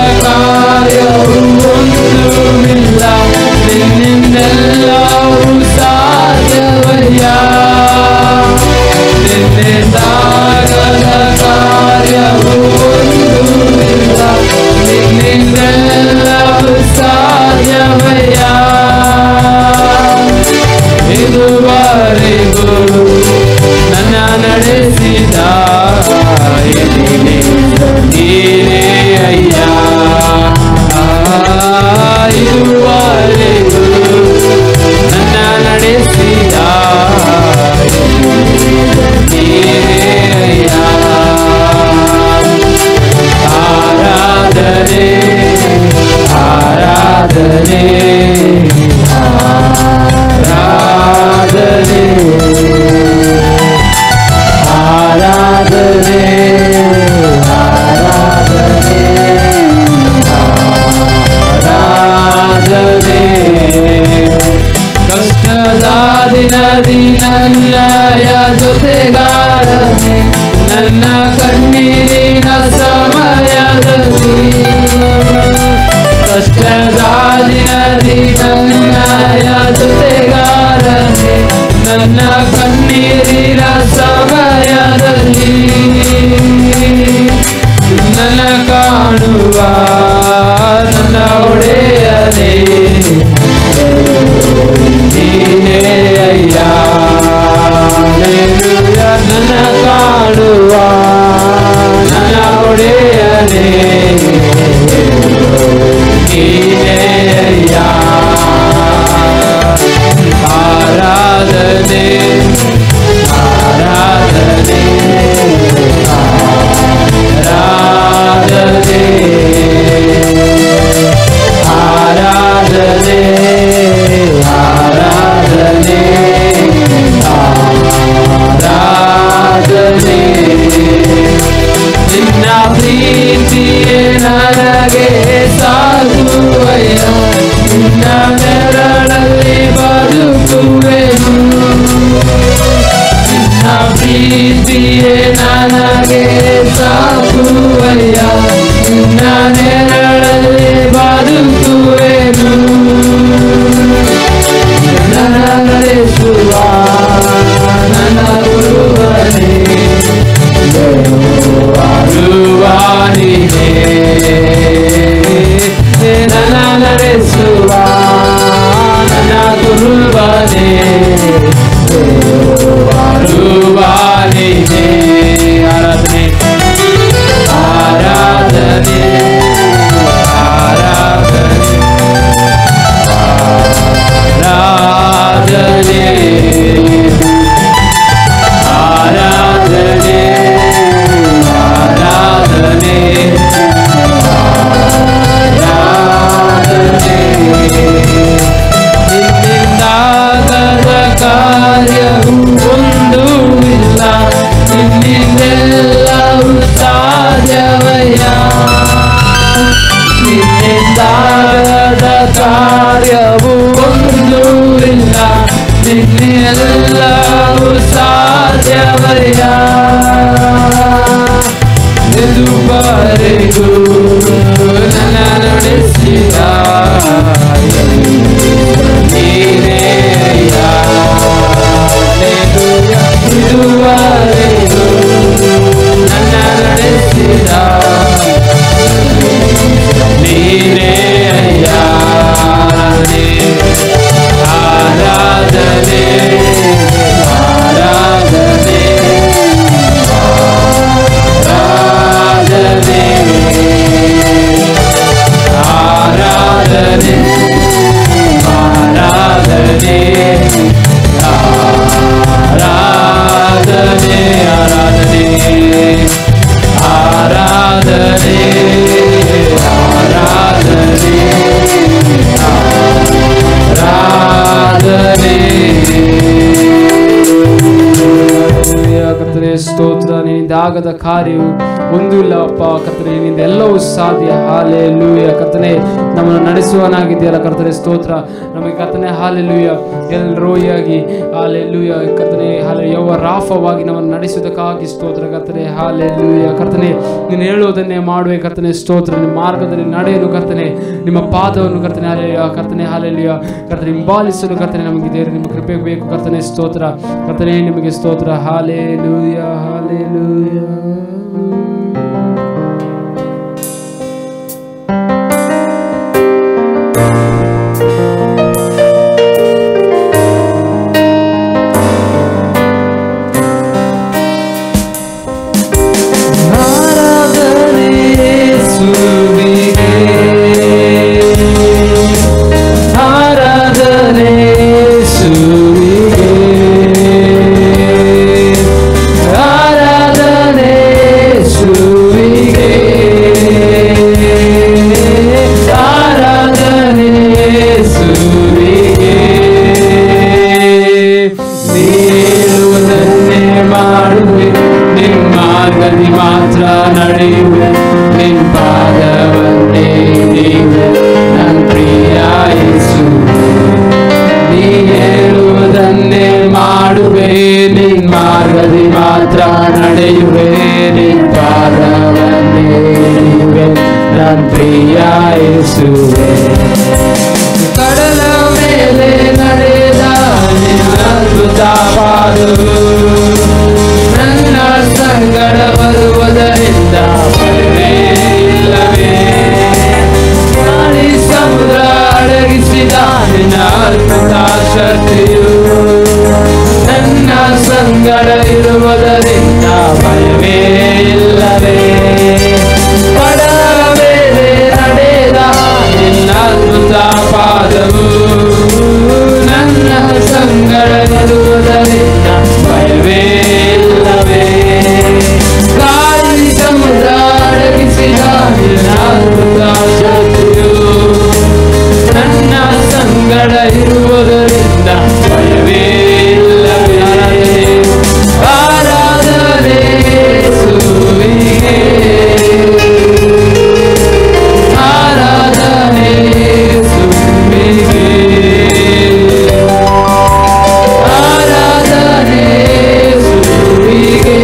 ನನ್ನಯ ಜೊತೆಗಾರನೇ ನನ್ನ ಕಣ್ಣೀರಿನ ಸಮಯದಲ್ಲಿ ಕಷ್ಟದಾದಿನಲ್ಲಿ ನನ್ನಯ ಜೊತೆಗಾರನೇ ನನ್ನ ಕಣ್ಣೀರಿನ ಸಮಯದಲ್ಲಿ ನನ್ನ ಕಾಣುವ ನನ್ನ ಒಡೆಯನೇ ನೀನೇ ಅಯ್ಯ ನನ್ನ ಕಾಣುವ ನನ್ನ ಒಡೆಯನೇ ನೀನೇ ಅಯ್ಯ ಆರಾಧನೆ ಆರಾಧನೆ ಆರಾಧನೆ ಆರಾಧನೆ ಆರಾಧನೆ ನಿನ್ನ ಪ್ರೀತಿಯೇ ನನಗೆ ಸಾಧುವಯ್ಯ ನಿನ್ನ ನೆರಳಲ್ಲಿ ಬದುಕುವೆನು ನಿನ್ನ ಪ್ರೀತಿಯೇ ನನಗೆ ಸಾಧುವಯ್ಯ ನಿನ್ನ ನೆರಳಲ್ಲಿ ಬದುಕುವೆನು ನನ್ನ ನಡೆಸುವ ನನ್ನ ಗುರುವನೇ ಗುರುವಾನಿಗೆ ನನ್ನ ನಡೆಸುವ ನನ್ನ ಗುರುವನೇ ಗುರುವಾನಿಗೆ ಆರಾಧನೆ ಆರಾಧನೆ ಆರಾಧನೆ ಆರಾಧನೆ ಆರಾಧನೆ ಆರಾಧನೆ ನಿನ್ನಿಂದಾಗದ ಕಾರ್ಯವು ಒಂದೂ ಇಲ್ಲ ನಿನ್ನಿಂದೆಲ್ಲವೂ ಸಾಧ್ಯವಯ್ಯ ನಿನ್ನಿಂದಾಗದ ಕಾರ್ಯವು ಒಂದೂ ಇಲ್ಲ ನಿನ್ನೆಲ್ಲವೂ ಸಾಧ್ಯವಯ್ಯ ಇದುವರೆಗೂ ನನ್ನ ನಡೆಸಿದ ನೀನೇ ಅಯ್ಯ ಇದುವರೆಗೂ ನನ್ನ ನಡೆಸಿದ ನೀನೇ ಅಯ್ಯ ಆರಾಧನೆ ಆರಾಧನೆ ಆರಾಧನೆ ಆರಾಧನೆ ಆರಾಧನೆ ಆರಾಧನೆ ಆರಾಧನೆ ಆರಾಧನೆ ಆರಾಧನೆ ಕರ್ತನೇ ಸ್ತೋತ್ರ ನಿನ್ನಿಂದಾಗದ ಕಾರ್ಯವು ಒಂದೂ ಇಲ್ಲಪ್ಪ ಕರ್ತನೇ ನಿನ್ನಿಂದ ಎಲ್ಲವೂ ಸಾಧ್ಯ ಹಾಲೆಲೂಯ ಕರ್ತನೇ ನಮ್ಮನ್ನು ನಡೆಸುವನಾಗಿದೆಯಲ್ಲ ಕರ್ತನೇ ಸ್ತೋತ್ರ ನಮಗೆ ಕರ್ತನೇ ಹಾಲೆಲೂಯ ಎಲ್ರೋಯಾಗಿ ಹಾಲೆಲೂಯ ಕರ್ತನೇ ಹಾಲೆ ಯವ್ವ ರಾಫವಾಗಿ ನಮ್ಮನ್ನು ನಡೆಸುವುದಕ್ಕಾಗಿ ಸ್ತೋತ್ರ ಕರ್ತನೇ ಹಾಲೆಲೂಯ ಕರ್ತನೇ ನೀನು ಹೇಳುವುದನ್ನೇ ಮಾಡುವೆ ಕರ್ತನೇ ಸ್ತೋತ್ರ ನಿಮ್ಮ ಮಾರ್ಗದಲ್ಲಿ ನಡೆಯಲು ಕರ್ತನೇ ನಿಮ್ಮ ಪಾದವನ್ನು ಕರ್ತನೇ ಹಾಲೆಲೂಯ ಕರ್ತನೇ ಹಾಲೆಲೂಯ ಕರ್ತನೇ ಹಿಂಬಾಲಿಸಲು ಕರ್ತನೇ ನಮಗೆ ದೇವರು ನಿಮ್ಮ ಕೃಪೆ ಬೇಕು ಕರ್ತನೇ ಸ್ತೋತ್ರ ಕರ್ತನೇ ನಿಮಗೆ ಸ್ತೋತ್ರ ಹಾಲೆಲೂಯ ಹಾಲೆಲೂಯ ಆರಾಧನೆ ಯೇಸುವೆ. ಕಡಲ ಮೇಲೆ ನಡೆದ ನಿನ್ನ ಅದ್ಭುತ ಪಾದವು ನನ್ನ ಸಂಗಡ ಬರುವುದರಿಂದ ಭಯವೇ ಇಲ್ಲವೇ. ಗಾಳಿ ಸಮುದ್ರ ಅಡಗಿಸಿದ ನಿನ್ನ ಅದ್ಭುತ ಶಕ್ತಿಯು ನನ್ನ ಸಂಗಡ ಇರುವುದರಿಂದ ಭಯವೇ ಇಲ್ಲವೇ. ಕಡಲ ಮೇಲೆ ನಡೆದ ನಿನ್ನ ಅದ್ಭುತ ಪಾದವು ನನ್ನ ಸಂಗಡ ಇರುವುದರಿಂದ ಭಯವೇ ಇಲ್ಲವೇ. ಗಾಳಿ ಸಮುದ್ರ ಅಡಗಿಸಿದ ನಿನ್ನ ಅದ್ಭುತ ಶಕ್ತಿಯು ನನ್ನ ಸಂಗಡ ಇರುವುದರಿಂದ ಭಯವೇ ಇಲ್ಲವೇ. ಆರಾಧನೆ ಯೇಸುವಿಗೆ, ಆರಾಧನೆ ಯೇಸುವಿಗೆ, ಆರಾಧನೆ ಯೇಸುವಿಗೆ,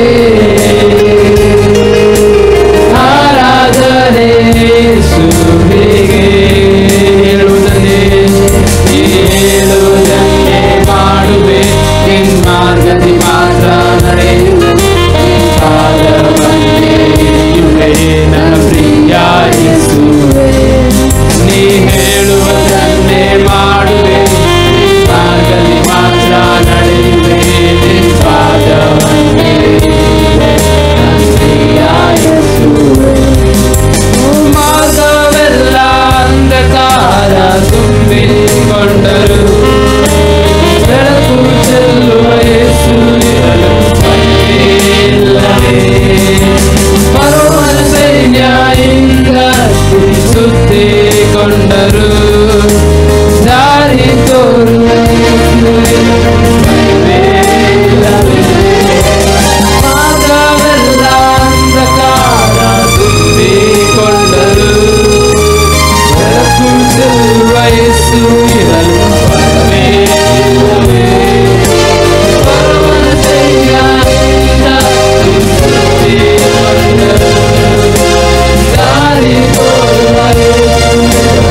ಆರಾಧನೆ ಯೇಸುವಿಗೆ. ಹೇಳುವುದನ್ನೇ ಮಾಡುವೆ, ನಿನ್ ಮಾರ್ಗದಿ ಮಾತ್ರ ನಡೆಯುವೆ, ಪಾದವನ್ನೇ ಹಿಡಿಯುವೆ ನನ್ನ ಪ್ರಿಯ ಯೇಸುವೆ. ನೀ ಹೇಳುವುದನ್ನೇ ಮಾಡುವೆ, ಮಾರ್ಗದಿ ಮಾತ್ರ ನಡೆಯುವೆ, ನಿನ್ ಪಾದವನ್ನೇ ಹಿಡಿಯುವೆ ನನ್ನ ಪ್ರಿಯ ಯೇಸುವೆ. ಮಾರ್ಗವೆಲ್ಲ ಅಂಧಕಾರ ತುಂಬಿಕೊಂಡರು, ಬೆಳಕು ಚೆಲ್ಲುವ ಯೇಸು ಇರಲು ಭಯವಿಲ್ಲವೇ. ಬರುವನ ಸೈನ್ಯದಿಂದ ಸುತ್ತಿಕೊಂಡರು, ದಾರಿ ತೋರುವ ಯೇಸು ಇರಲು ಭಯವಿಲ್ಲವೇ. ಮಾರ್ಗವೆಲ್ಲ ಅಂಧಕಾರ ತುಂಬಿಕೊಂಡರು, ಬೆಳಕು ಚೆಲ್ಲುವ ಯೇಸು ಇರಲು ಭಯವೇ ಇಲ್ಲವೇ. ಬರುವನ ಸೈನ್ಯದಿಂದ ಸುತ್ತಿಕೊಂಡರು, ದಾರಿ ತೋರುವ ಯೇಸು ಇರಲು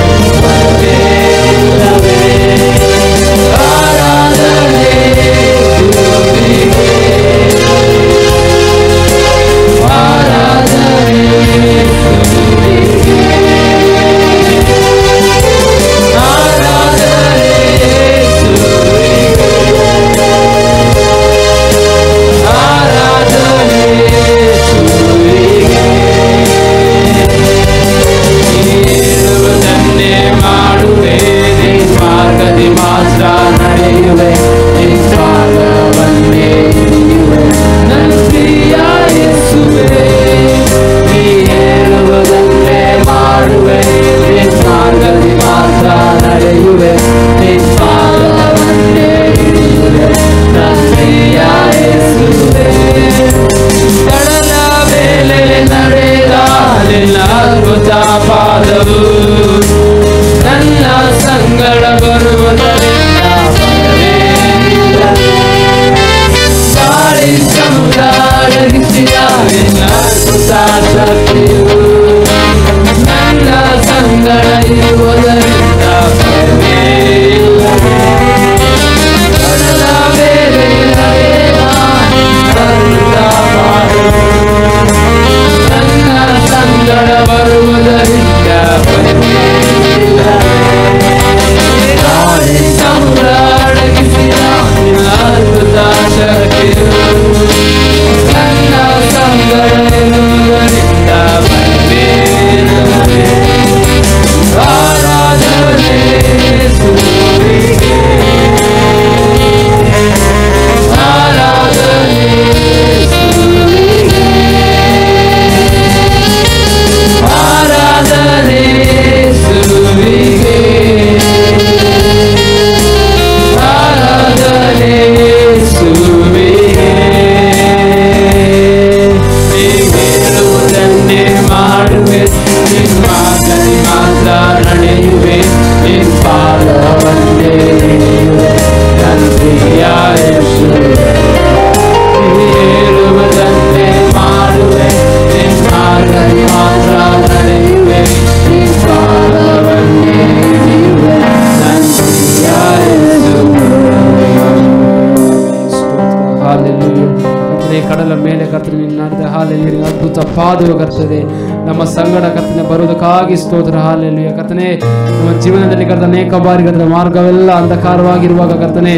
ಪಾದವು ಕರ್ತದೆ ನಮ್ಮ ಸಂಗಡ ಕರ್ತನೆ ಬರುವುದಕ್ಕಾಗಿ ಸ್ತೋತ್ರ. ಹಾಲೆಲೂಯ ಕರ್ತನೆ. ನಮ್ಮ ಜೀವನದಲ್ಲಿ ಕರ್ತನೆ ಅನೇಕ ಬಾರಿ ಕರ್ತನೆ ಮಾರ್ಗವೆಲ್ಲ ಅಂಧಕಾರವಾಗಿರುವಾಗ ಕರ್ತನೆ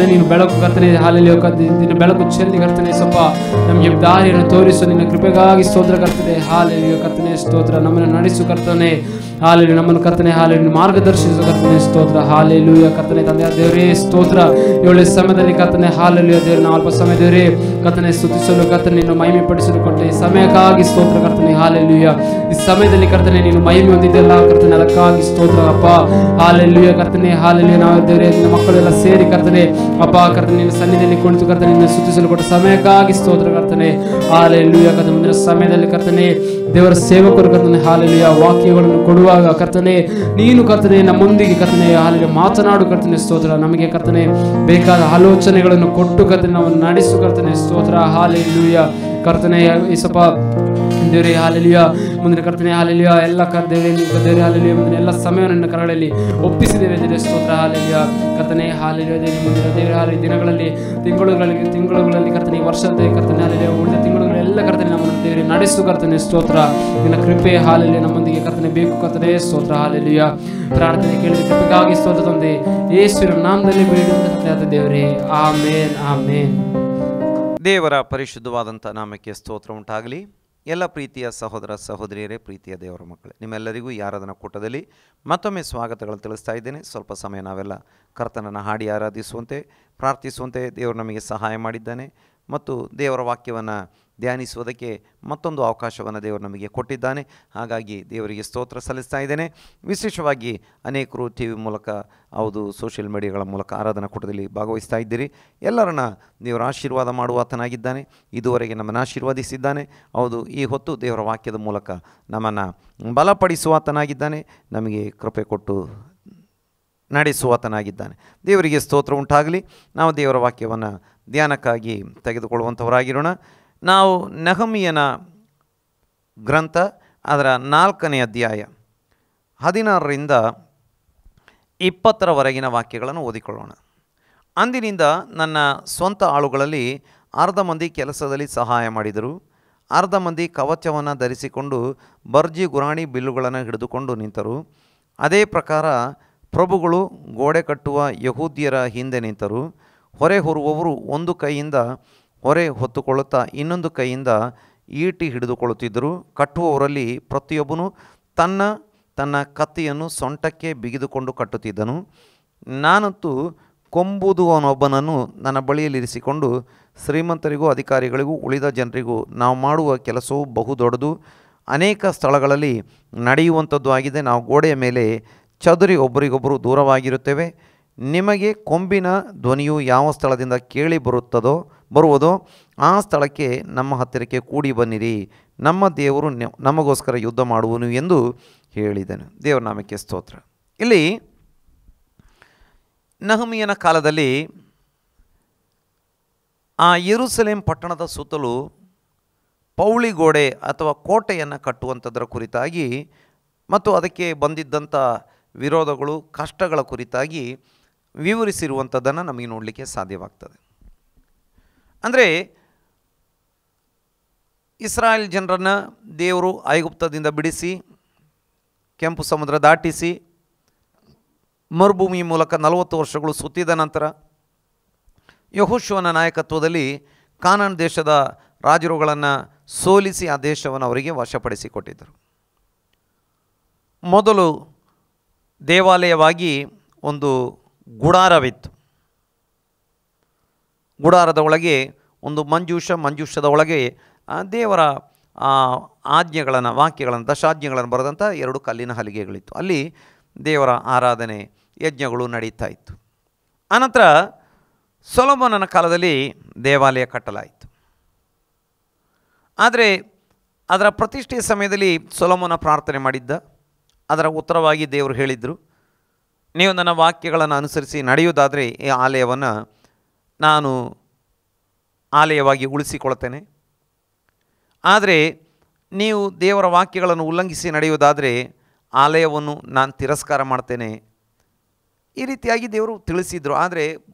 ನೀನು ಬೆಳಕು ಕರ್ತನೆ. ಹಾಲೆಲೂಯ ನಿನ್ನ ಬೆಳಕು ಚೆಲ್ಲಿ ಕರ್ತನೆ ಸ್ವಲ್ಪ ನಮಗೆ ದಾರಿಯನ್ನು ತೋರಿಸು. ನಿನ್ನ ಕೃಪೆಗಾಗಿ ಸ್ತೋತ್ರ ಕರ್ತನೆ. ಹಾಲೆಲೂಯ ಕರ್ತನೆ ಸ್ತೋತ್ರ. ನಮ್ಮನ್ನು ನಡೆಸು ಕರ್ತನೆ. ಹಾಲೆಲೂಯ ನಮ್ಮನ್ನು ಕರ್ತನೆ ಹಾಲೆಲೂಯ ಮಾರ್ಗದರ್ಶಿಸು ಕರ್ತನೆ ಸ್ತೋತ್ರ. ಹಾಲೆಲೂಯ ಕರ್ತನೆ ತಂದೆಯ ದೇವರೇ ಸ್ತೋತ್ರ. ಏಳು ಸಮಯದಲ್ಲಿ ಕರ್ತನೆ ಹಾಲೆಲೂಯ ದೇವರೇ ನಾವು ಅಲ್ಪ ಸಮಯ ದೇವರೇ ಕರ್ತನೆ ಸ್ತುತಿಸಲು ಕರ್ತನೆ ನೀನು ಮಹಿಮೆ ಪಡಿಸಲು ಕೊಟ್ಟೆ ಈ ಸಮಯಕ್ಕಾಗಿ ಸ್ತೋತ್ರ ಕರ್ತನೆ. ಹಾಲೆಲೂಯ ಈ ಸಮಯದಲ್ಲಿ ಕರ್ತನೆ ನೀನು ಮಹಿಮೆ ಹೊಂದಿದ್ದೆಲ್ಲ ಕರ್ತನೆ ಅದಕ್ಕಾಗಿ ಸ್ತೋತ್ರ ಅಪ್ಪ. ಹಾಲೆಲೂಯ ಕರ್ತನೆ. ಹಾಲೆಲೂಯ ನಾವು ದೇವರೇ ನಿನ್ನ ಮಕ್ಕಳೆಲ್ಲ ಸೇರಿ ಕರ್ತನೆ ಅಪ್ಪ ಕರ್ತನೆ ನಿನ್ನ ಸನ್ನಿಧಿಯಲ್ಲಿ ಕುಳಿತು ಕರ್ತನೆ ನಿನ್ನ ಸ್ತುತಿಸಲು ಕೊಟ್ಟ ಸಮಯಕ್ಕಾಗಿ ಸ್ತೋತ್ರ ಕರ್ತನೆ. ಹಾಲೆಲೂಯ ಕರ್ತನೆ ಮುಂದಿನ ಸಮಯದಲ್ಲಿ ಕರ್ತನೆ ದೇವರ ಸೇವಕರು ಕರ್ತನೆ ಹಾಲೆಲೂಯ ವಾಕ್ಯಗಳನ್ನು ಕೊಡುವಾಗ ಕರ್ತನೆ ನೀನು ಕರ್ತನೆ ನಮ್ಮೊಂದಿಗೆ ಕರ್ತನೆ ಹಾಲೆಲೂಯ ಮಾತನಾಡು ಕರ್ತನೆ ಸ್ತೋತ್ರ. ನಮಗೆ ಕರ್ತನೆ ಬೇಕಾದ ಆಲೋಚನೆಗಳನ್ನು ಕೊಟ್ಟು ಕರ್ತನೆ ನಾವು ನಡೆಸು ಕರ್ತನೆ ಸ್ತೋತ್ರ. ಹಾಲೆಲೂಯ ಕರ್ತನೆ ಯೇಸಪ್ಪ ದೇವರೇ ಹಾಲೆಲೂಯ ಮುಂದಿನ ಕರ್ತನೆ ಹಾಲೆಲೂಯ ಎಲ್ಲ ದೇವರೇ ಹಾಲೆಲೂಯ ಮುಂದಿನ ಎಲ್ಲ ಸಮಯವನ್ನು ನಿನ್ನ ಕರಗಳಲ್ಲಿ ಒಪ್ಪಿಸಿದ್ದೇವೆ ದೇವರೇ ಸ್ತೋತ್ರ. ಹಾಲೆಲೂಯ ಕರ್ತನೆ ಹಾಲೆಲೂಯ ಮುಂದಿನ ದೇವರ ಹಾಲೆಲೂಯ ದಿನಗಳಲ್ಲಿ ತಿಂಗಳುಗಳಲ್ಲಿ ಕರ್ತನೆ ವರ್ಷದ ಕರ್ತನೆ ಹಾಲೆಲೂಯ ಉಳಿದ ತಿಂಗಳುಗಳೆಲ್ಲ ಕರ್ತನೆ ನಮ್ಮನ್ನು ದೇವರೇ ನಡೆಸು ಕರ್ತನೆ ಸ್ತೋತ್ರ. ನಿನ್ನ ಕೃಪೆ ಹಾಲೆಲೂಯ ನಮ್ಮೊಂದಿಗೆ ಕರ್ತನೆ ಬೇಕು ಕರ್ತನೆ ಸ್ತೋತ್ರ. ಹಾಲೆಲೂಯ ಪ್ರಾರ್ಥನೆ ಕೇಳಿದ ಕೃಪೆಗಾಗಿ ಸ್ತೋತ್ರ ತಂದೆ ಯೇಸುವಿನ ನಾಮದಲ್ಲಿ ಬೇಡಿದ ದೇವರೇ ಆಮೇನ್ ಆಮೇನ್. ದೇವರ ಪರಿಶುದ್ಧವಾದಂಥ ನಾಮಕ್ಕೆ ಸ್ತೋತ್ರ ಉಂಟಾಗಲಿ. ಎಲ್ಲ ಪ್ರೀತಿಯ ಸಹೋದರ ಸಹೋದರಿಯರೇ, ಪ್ರೀತಿಯ ದೇವರ ಮಕ್ಕಳೇ, ನಿಮ್ಮೆಲ್ಲರಿಗೂ ಈ ಆರಾಧನಾ ಕೂಟದಲ್ಲಿ ಮತ್ತೊಮ್ಮೆ ಸ್ವಾಗತಗಳನ್ನು ತಿಳಿಸ್ತಾ ಇದ್ದೇನೆ. ಸ್ವಲ್ಪ ಸಮಯ ನಾವೆಲ್ಲ ಕರ್ತನನ್ನು ಹಾಡಿ ಆರಾಧಿಸುವಂತೆ ಪ್ರಾರ್ಥಿಸುವಂತೆ ದೇವರು ನಮಗೆ ಸಹಾಯ ಮಾಡಿದ್ದಾನೆ ಮತ್ತು ದೇವರ ವಾಕ್ಯವನ್ನು ಧ್ಯಾನಿಸುವುದಕ್ಕೆ ಮತ್ತೊಂದು ಅವಕಾಶವನ್ನು ದೇವರು ನಮಗೆ ಕೊಟ್ಟಿದ್ದಾನೆ. ಹಾಗಾಗಿ ದೇವರಿಗೆ ಸ್ತೋತ್ರ ಸಲ್ಲಿಸ್ತಾ ಇದ್ದೇನೆ. ವಿಶೇಷವಾಗಿ ಅನೇಕರು ಟಿ ವಿ ಮೂಲಕ ಹೌದು ಸೋಷಿಯಲ್ ಮೀಡಿಯಾಗಳ ಮೂಲಕ ಆರಾಧನಾ ಕೂಟದಲ್ಲಿ ಭಾಗವಹಿಸ್ತಾ ಇದ್ದೀರಿ. ಎಲ್ಲರನ್ನ ದೇವರ ಆಶೀರ್ವಾದ ಮಾಡುವಾತನಾಗಿದ್ದಾನೆ. ಇದುವರೆಗೆ ನಮ್ಮನ್ನು ಆಶೀರ್ವದಿಸಿದ್ದಾನೆ. ಹೌದು ಈ ಹೊತ್ತು ದೇವರ ವಾಕ್ಯದ ಮೂಲಕ ನಮ್ಮನ್ನು ಬಲಪಡಿಸುವಾತನಾಗಿದ್ದಾನೆ. ನಮಗೆ ಕೃಪೆ ಕೊಟ್ಟು ನಡೆಸುವಾತನಾಗಿದ್ದಾನೆ. ದೇವರಿಗೆ ಸ್ತೋತ್ರ ಉಂಟಾಗಲಿ. ನಾವು ದೇವರ ವಾಕ್ಯವನ್ನು ಧ್ಯಾನಕ್ಕಾಗಿ ತೆಗೆದುಕೊಳ್ಳುವಂಥವರಾಗಿರೋಣ. ನಾವು ನೆಹೆಮೀಯನ ಗ್ರಂಥ ಅದರ 4ನೇ ಅಧ್ಯಾಯ 16ರಿಂದ 20ರವರೆಗಿನ ವಾಕ್ಯಗಳನ್ನು ಓದಿಕೊಳ್ಳೋಣ. ಅಂದಿನಿಂದ ನನ್ನ ಸ್ವಂತ ಆಳುಗಳಲ್ಲಿ ಅರ್ಧ ಮಂದಿ ಕೆಲಸದಲ್ಲಿ ಸಹಾಯ ಮಾಡಿದರು, ಅರ್ಧ ಮಂದಿ ಕವಚವನ್ನು ಧರಿಸಿಕೊಂಡು ಬರ್ಜಿ ಗುರಾಣಿ ಬಿಲ್ಲುಗಳನ್ನು ಹಿಡಿದುಕೊಂಡು ನಿಂತರು. ಅದೇ ಪ್ರಕಾರ ಪ್ರಭುಗಳು ಗೋಡೆ ಕಟ್ಟುವ ಯಹೂದ್ಯರ ಹಿಂದೆ ನಿಂತರು. ಹೊರೆ ಹೊರುವವರು ಒಂದು ಕೈಯಿಂದ ಹೊರೆ ಹೊತ್ತುಕೊಳ್ಳುತ್ತಾ ಇನ್ನೊಂದು ಕೈಯಿಂದ ಈಟಿ ಹಿಡಿದುಕೊಳ್ಳುತ್ತಿದ್ದರು. ಕಟ್ಟುವವರಲ್ಲಿ ಪ್ರತಿಯೊಬ್ಬನು ತನ್ನ ತನ್ನ ಕತ್ತಿಯನ್ನು ಸೊಂಟಕ್ಕೆ ಬಿಗಿದುಕೊಂಡು ಕಟ್ಟುತ್ತಿದ್ದನು. ನಾನಂತೂ ಕೊಂಬುದುವನೊಬ್ಬನನ್ನು ನನ್ನ ಬಳಿಯಲ್ಲಿರಿಸಿಕೊಂಡು ಶ್ರೀಮಂತರಿಗೂ ಅಧಿಕಾರಿಗಳಿಗೂ ಉಳಿದ ಜನರಿಗೂ ನಾವು ಮಾಡುವ ಕೆಲಸವು ಬಹುದೊಡ್ಡದು, ಅನೇಕ ಸ್ಥಳಗಳಲ್ಲಿ ನಡೆಯುವಂಥದ್ದು ಆಗಿದೆ. ನಾವು ಗೋಡೆಯ ಮೇಲೆ ಚದುರಿ ಒಬ್ಬರಿಗೊಬ್ಬರು ದೂರವಾಗಿರುತ್ತೇವೆ. ನಿಮಗೆ ಕೊಂಬಿನ ಧ್ವನಿಯು ಯಾವ ಸ್ಥಳದಿಂದ ಕೇಳಿ ಬರುವುದೋ ಆ ಸ್ಥಳಕ್ಕೆ ನಮ್ಮ ಹತ್ತಿರಕ್ಕೆ ಕೂಡಿ ಬನ್ನಿರಿ, ನಮ್ಮ ದೇವರು ನಮಗೋಸ್ಕರ ಯುದ್ಧ ಮಾಡುವನು ಎಂದು ಹೇಳಿದನು. ದೇವರ ನಾಮಕ್ಕೆ ಸ್ತೋತ್ರ. ಇಲ್ಲಿ ನೆಹೆಮೀಯನ ಕಾಲದಲ್ಲಿ ಆ ಯೆರೂಸಲೇಮ್ ಪಟ್ಟಣದ ಸುತ್ತಲೂ ಪೌಳಿ ಗೋಡೆ ಅಥವಾ ಕೋಟೆಯನ್ನು ಕಟ್ಟುವಂಥದ್ದರ ಕುರಿತಾಗಿ ಮತ್ತು ಅದಕ್ಕೆ ಬಂದಿದ್ದಂಥ ವಿರೋಧಗಳು ಕಷ್ಟಗಳ ಕುರಿತಾಗಿ ವಿವರಿಸಿರುವಂಥದ್ದನ್ನು ನಮಗೆ ನೋಡಲಿಕ್ಕೆ ಸಾಧ್ಯವಾಗ್ತದೆ. ಅಂದರೆ ಇಸ್ರಾಯೇಲ್ ಜನರನ್ನು ದೇವರು ಐಗುಪ್ತದಿಂದ ಬಿಡಿಸಿ ಕೆಂಪು ಸಮುದ್ರ ದಾಟಿಸಿ ಮರುಭೂಮಿ ಮೂಲಕ 40 ವರ್ಷಗಳು ಸುತ್ತಿದ ನಂತರ ಯೆಹೋಶುವನ ನಾಯಕತ್ವದಲ್ಲಿ ಕಾನಾನ್ ದೇಶದ ರಾಜರುಗಳನ್ನು ಸೋಲಿಸಿ ಆ ದೇಶವನ್ನು ಅವರಿಗೆ ವಶಪಡಿಸಿಕೊಟ್ಟಿದ್ದರು. ಮೊದಲು ದೇವಾಲಯವಾಗಿ ಒಂದು ಗುಡಾರವಿತ್ತು. ಗುಡಾರದ ಒಳಗೆ ಒಂದು ಮಂಜೂಷದ ಒಳಗೆ ದೇವರ ಆಜ್ಞೆಗಳನ್ನು ವಾಕ್ಯಗಳನ್ನು ದಶಾಜ್ಞೆಗಳನ್ನು ಬರೆದಂಥ 2 ಕಲ್ಲಿನ ಹಲಿಗೆಗಳಿತ್ತು. ಅಲ್ಲಿ ದೇವರ ಆರಾಧನೆ ಯಜ್ಞಗಳು ನಡೀತಾ ಇತ್ತು. ಆನಂತರ ಸೊಲೊಮೋನನ ಕಾಲದಲ್ಲಿ ದೇವಾಲಯ ಕಟ್ಟಲಾಯಿತು. ಆದರೆ ಅದರ ಪ್ರತಿಷ್ಠೆಯ ಸಮಯದಲ್ಲಿ ಸೊಲೊಮೋನ ಪ್ರಾರ್ಥನೆ ಮಾಡಿದ್ದ. ಅದರ ಉತ್ತರವಾಗಿ ದೇವರು ಹೇಳಿದರು, ನೀವು ನನ್ನ ವಾಕ್ಯಗಳನ್ನು ಅನುಸರಿಸಿ ನಡೆಯುವುದಾದರೆ ಈ ಆಲಯವನ್ನು ನಾನು ಆಲಯವಾಗಿ ಉಳಿಸಿಕೊಳ್ತೇನೆ. ಆದರೆ ನೀವು ದೇವರ ವಾಕ್ಯಗಳನ್ನು ಉಲ್ಲಂಘಿಸಿ ನಡೆಯುವುದಾದರೆ ಆಲಯವನ್ನು ನಾನು ತಿರಸ್ಕಾರ ಮಾಡ್ತೇನೆ. ಈ ರೀತಿಯಾಗಿ ದೇವರು ತಿಳಿಸಿದರು. ಆದರೆ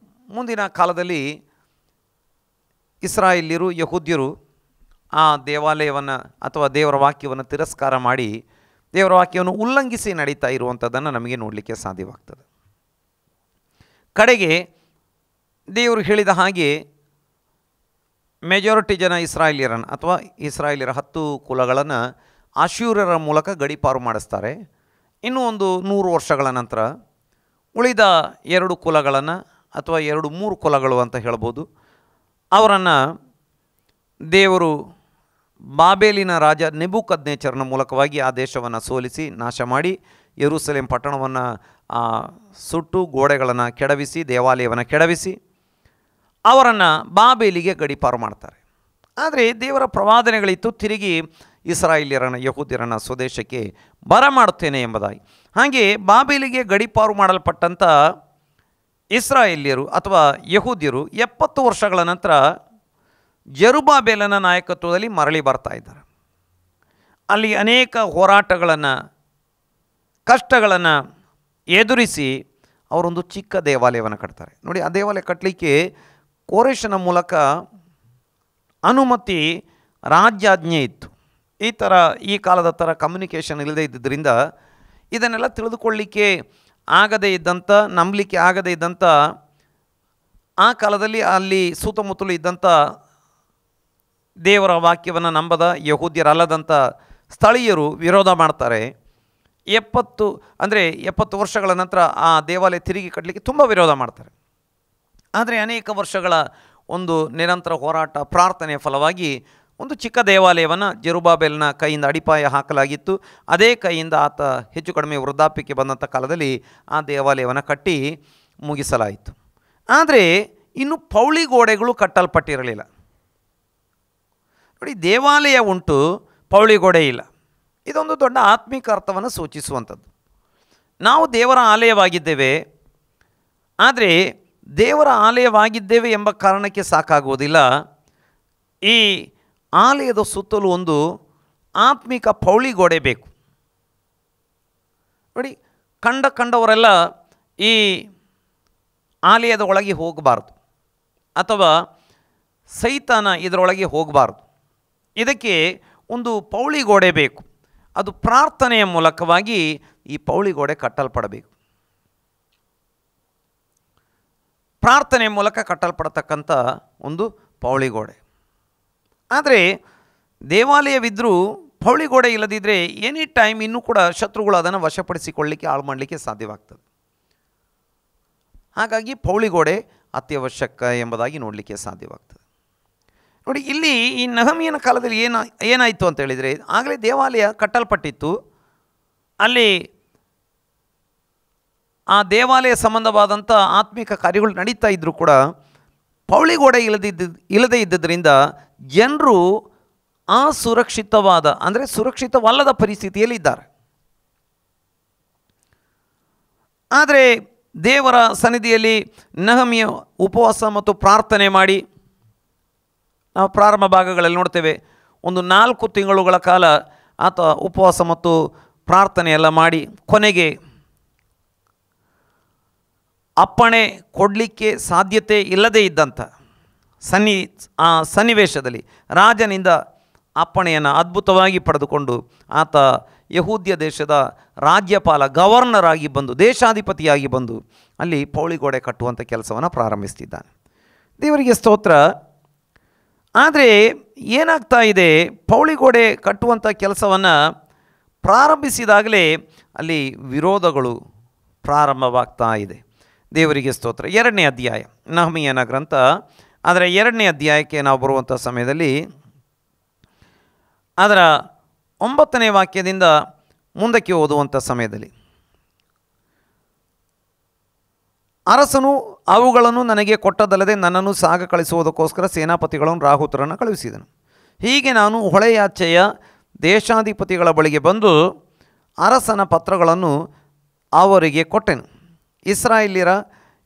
ಮುಂದಿನ ಕಾಲದಲ್ಲಿ ಇಸ್ರಾಯೇಲ್ಯರು ಯಹೂದ್ಯರು ಆ ದೇವಾಲಯವನ್ನು ಅಥವಾ ದೇವರ ವಾಕ್ಯವನ್ನು ತಿರಸ್ಕಾರ ಮಾಡಿ ದೇವರ ವಾಕ್ಯವನ್ನು ಉಲ್ಲಂಘಿಸಿ ನಡೀತಾ ಇರುವಂಥದ್ದನ್ನು ನಮಗೆ ನೋಡಲಿಕ್ಕೆ ಸಾಧ್ಯವಾಗ್ತದೆ. ಕಡೆಗೆ ದೇವರು ಹೇಳಿದ ಹಾಗೆ ಮೆಜಾರಿಟಿ ಜನ ಇಸ್ರಾಯೇಲಿಯರನ್ನು ಅಥವಾ ಇಸ್ರಾಯೇಲಿಯರ 10 ಕುಲಗಳನ್ನು ಅಶ್ಶೂರ್ಯರ ಮೂಲಕ ಗಡೀಪಾರು ಮಾಡಿಸ್ತಾರೆ. ಇನ್ನೂ ಒಂದು 100 ವರ್ಷಗಳ ನಂತರ ಉಳಿದ 2 ಕುಲಗಳನ್ನು ಅಥವಾ 2-3 ಕುಲಗಳು ಅಂತ ಹೇಳ್ಬೋದು, ಅವರನ್ನು ದೇವರು ಬಾಬೇಲಿನ ರಾಜ ನೆಬೂಕದ್ನೆಚ್ಚರನ ಮೂಲಕವಾಗಿ ಆ ದೇಶವನ್ನು ಸೋಲಿಸಿ ನಾಶ ಮಾಡಿ ಯೆರೂಸಲೇಮ್ ಪಟ್ಟಣವನ್ನು ಸುಟ್ಟು ಗೋಡೆಗಳನ್ನು ಕೆಡವಿಸಿ ದೇವಾಲಯವನ್ನು ಕೆಡವಿಸಿ ಅವರನ್ನು ಬಾಬೇಲಿಗೆ ಗಡೀಪಾರು ಮಾಡ್ತಾರೆ. ಆದರೆ ದೇವರ ಪ್ರವಾದನೆಗಳಿತ್ತು, ತಿರುಗಿ ಇಸ್ರಾಯೇಲ್ಯರನ್ನು ಯಹೂದ್ಯರನ್ನು ಸ್ವದೇಶಕ್ಕೆ ಬರಮಾಡುತ್ತೇನೆ ಎಂಬುದಾಗಿ. ಹಾಗೆ ಬಾಬೇಲಿಗೆ ಗಡೀಪಾರು ಮಾಡಲ್ಪಟ್ಟಂಥ ಇಸ್ರಾಯೇಲ್ಯರು ಅಥವಾ ಯಹೂದ್ಯರು 70 ವರ್ಷಗಳ ನಂತರ ಜೆರುಬ್ಬಾಬೆಲನ ನಾಯಕತ್ವದಲ್ಲಿ ಮರಳಿ ಬರ್ತಾ ಇದ್ದಾರೆ. ಅಲ್ಲಿ ಅನೇಕ ಹೋರಾಟಗಳನ್ನು ಕಷ್ಟಗಳನ್ನು ಎದುರಿಸಿ ಅವರೊಂದು ಚಿಕ್ಕ ದೇವಾಲಯವನ್ನು ಕಟ್ತಾರೆ. ನೋಡಿ, ಆ ದೇವಾಲಯ ಕಟ್ಟಲಿಕ್ಕೆ ಕೋರೆಷನ ಮೂಲಕ ಅನುಮತಿ ರಾಜ್ಯಾಜ್ಞೆ ಇತ್ತು. ಈ ಕಾಲದ ಥರ ಕಮ್ಯುನಿಕೇಷನ್ ಇಲ್ಲದೇ ಇದ್ದುದರಿಂದ ಇದನ್ನೆಲ್ಲ ತಿಳಿದುಕೊಳ್ಳಲಿಕ್ಕೆ ಆಗದೇ ಇದ್ದಂಥ, ನಂಬಲಿಕ್ಕೆ ಆಗದೇ ಇದ್ದಂಥ ಆ ಕಾಲದಲ್ಲಿ ಅಲ್ಲಿ ಸುತ್ತಮುತ್ತಲು ಇದ್ದಂಥ ದೇವರ ವಾಕ್ಯವನ್ನು ನಂಬದ ಯಹೂದ್ಯರಲ್ಲದಂಥ ಸ್ಥಳೀಯರು ವಿರೋಧ ಮಾಡ್ತಾರೆ. 70 ವರ್ಷಗಳ ನಂತರ ಆ ದೇವಾಲಯ ತಿರುಗಿ ಕಟ್ಟಲಿಕ್ಕೆ ತುಂಬ ವಿರೋಧ ಮಾಡ್ತಾರೆ. ಆದರೆ ಅನೇಕ ವರ್ಷಗಳ ಒಂದು ನಿರಂತರ ಹೋರಾಟ ಪ್ರಾರ್ಥನೆಯ ಫಲವಾಗಿ ಒಂದು ಚಿಕ್ಕ ದೇವಾಲಯವನ್ನು ಜೆರುಬ್ಬಾಬೆಲನ ಕೈಯಿಂದ ಅಡಿಪಾಯ ಹಾಕಲಾಗಿತ್ತು. ಅದೇ ಕೈಯಿಂದ ಆತ ಹೆಚ್ಚು ಕಡಿಮೆ ವೃದ್ಧಾಪ್ಯಕ್ಕೆ ಬಂದಂಥ ಕಾಲದಲ್ಲಿ ಆ ದೇವಾಲಯವನ್ನು ಕಟ್ಟಿ ಮುಗಿಸಲಾಯಿತು. ಆದರೆ ಇನ್ನು ಪೌಳಿ ಗೋಡೆಗಳು ಕಟ್ಟಲ್ಪಟ್ಟಿರಲಿಲ್ಲ. ನೋಡಿ, ದೇವಾಲಯ ಉಂಟು, ಪೌಳಿ ಗೋಡೆ ಇಲ್ಲ. ಇದೊಂದು ದೊಡ್ಡ ಆತ್ಮಿಕ ಅರ್ಥವನ್ನು ಸೂಚಿಸುವಂಥದ್ದು. ನಾವು ದೇವರ ಆಲಯವಾಗಿದ್ದೇವೆ, ಆದರೆ ದೇವರ ಆಲಯವಾಗಿದ್ದೇವೆ ಎಂಬ ಕಾರಣಕ್ಕೆ ಸಾಕಾಗುವುದಿಲ್ಲ. ಈ ಆಲಯದ ಸುತ್ತಲೂ ಒಂದು ಆತ್ಮಿಕ ಪೌಳಿ ಗೋಡೆ ಬೇಕು. ನೋಡಿ, ಕಂಡವರೆಲ್ಲ ಈ ಆಲಯದ ಒಳಗೆ ಹೋಗಬಾರ್ದು ಅಥವಾ ಸೈತಾನ ಇದರೊಳಗೆ ಹೋಗಬಾರ್ದು. ಇದಕ್ಕೆ ಒಂದು ಪೌಳಿ ಗೋಡೆ ಬೇಕು. ಅದು ಪ್ರಾರ್ಥನೆಯ ಮೂಲಕವಾಗಿ ಈ ಪೌಳಿ ಗೋಡೆ ಕಟ್ಟಲ್ಪಡಬೇಕು. ಪ್ರಾರ್ಥನೆಯ ಮೂಲಕ ಕಟ್ಟಲ್ಪಡತಕ್ಕಂಥ ಒಂದು ಪೌಳಿ ಗೋಡೆ. ಆದರೆ ದೇವಾಲಯವಿದ್ದರೂ ಪೌಳಿ ಗೋಡೆ ಇಲ್ಲದಿದ್ದರೆ ಎನಿ ಟೈಮ್ ಇನ್ನೂ ಕೂಡ ಶತ್ರುಗಳು ಅದನ್ನು ವಶಪಡಿಸಿಕೊಳ್ಳಲಿಕ್ಕೆ ಹಾಳು ಮಾಡಲಿಕ್ಕೆ ಸಾಧ್ಯವಾಗ್ತದೆ. ಹಾಗಾಗಿ ಪೌಳಿ ಗೋಡೆ ಅತ್ಯವಶ್ಯಕ ಎಂಬುದಾಗಿ ನೋಡಲಿಕ್ಕೆ ಸಾಧ್ಯವಾಗ್ತದೆ. ನೋಡಿ, ಇಲ್ಲಿ ಈ ನೆಹೆಮೀಯನ ಕಾಲದಲ್ಲಿ ಏನಾಯಿತು ಅಂತ ಹೇಳಿದರೆ, ಆಗಲೇ ದೇವಾಲಯ ಕಟ್ಟಲ್ಪಟ್ಟಿತ್ತು. ಅಲ್ಲಿ ಆ ದೇವಾಲಯ ಸಂಬಂಧವಾದಂಥ ಆತ್ಮಿಕ ಕಾರ್ಯಗಳು ನಡೀತಾ ಇದ್ದರೂ ಕೂಡ ಪೌಳಿ ಗೋಡೆ ಇಲ್ಲದೇ ಇದ್ದದ್ರಿಂದ ಜನರು ಅಸುರಕ್ಷಿತವಾದ, ಅಂದರೆ ಸುರಕ್ಷಿತವಲ್ಲದ ಪರಿಸ್ಥಿತಿಯಲ್ಲಿ ಇದ್ದಾರೆ. ಆದರೆ ದೇವರ ಸನ್ನಿಧಿಯಲ್ಲಿ ನೆಹೆಮೀಯ ಉಪವಾಸ ಮತ್ತು ಪ್ರಾರ್ಥನೆ ಮಾಡಿ, ನಾವು ಪ್ರಾರಂಭ ಭಾಗಗಳಲ್ಲಿ ನೋಡ್ತೇವೆ, ಒಂದು 4 ತಿಂಗಳುಗಳ ಕಾಲ ಆತ ಉಪವಾಸ ಮತ್ತು ಪ್ರಾರ್ಥನೆ ಎಲ್ಲ ಮಾಡಿ ಕೊನೆಗೆ ಅಪ್ಪಣೆ ಕೊಡಲಿಕ್ಕೆ ಸಾಧ್ಯತೆ ಇಲ್ಲದೇ ಇದ್ದಂಥ ಸನ್ನಿವೇಶದಲ್ಲಿ ರಾಜನಿಂದ ಅಪ್ಪಣೆಯನ್ನು ಅದ್ಭುತವಾಗಿ ಪಡೆದುಕೊಂಡು ಆತ ಯಹೂದ್ಯ ದೇಶದ ರಾಜ್ಯಪಾಲ, ಗವರ್ನರ್ ಆಗಿ ಬಂದು, ದೇಶಾಧಿಪತಿಯಾಗಿ ಬಂದು ಅಲ್ಲಿ ಪೌಳಿ ಗೋಡೆ ಕಟ್ಟುವಂಥ ಕೆಲಸವನ್ನು ಪ್ರಾರಂಭಿಸ್ತಿದ್ದಾನೆ. ದೇವರಿಗೆ ಸ್ತೋತ್ರ. ಆದರೆ ಏನಾಗ್ತಾ ಇದೆ, ಪೌಳಿ ಗೋಡೆ ಕಟ್ಟುವಂಥ ಕೆಲಸವನ್ನು ಪ್ರಾರಂಭಿಸಿದಾಗಲೇ ಅಲ್ಲಿ ವಿರೋಧಗಳು ಪ್ರಾರಂಭವಾಗ್ತಾ ಇದೆ. ದೇವರಿಗೆ ಸ್ತೋತ್ರ. 2ನೇ ಅಧ್ಯಾಯ ನೆಹೆಮೀಯನ ಗ್ರಂಥ, ಅದರ 2ನೇ ಅಧ್ಯಾಯಕ್ಕೆ ನಾವು ಬರುವಂಥ ಸಮಯದಲ್ಲಿ ಅದರ 9ನೇ ವಾಕ್ಯದಿಂದ ಮುಂದಕ್ಕೆ ಓದುವಂಥ ಸಮಯದಲ್ಲಿ, ಅರಸನು ಅವುಗಳನ್ನು ನನಗೆ ಕೊಟ್ಟದಲ್ಲದೆ ನನ್ನನ್ನು ಸಾಗ ಕಳಿಸುವುದಕ್ಕೋಸ್ಕರ ಸೇನಾಪತಿಗಳನ್ನು ರಾಹುತರನ್ನು ಕಳುಹಿಸಿದನು. ಹೀಗೆ ನಾನು ಹೊಳೆಯಾಚೆಯ ದೇಶಾಧಿಪತಿಗಳ ಬಳಿಗೆ ಬಂದು ಅರಸನ ಪತ್ರಗಳನ್ನು ಅವರಿಗೆ ಕೊಟ್ಟೆನು. ಇಸ್ರಾಯೇಲ್ಯರ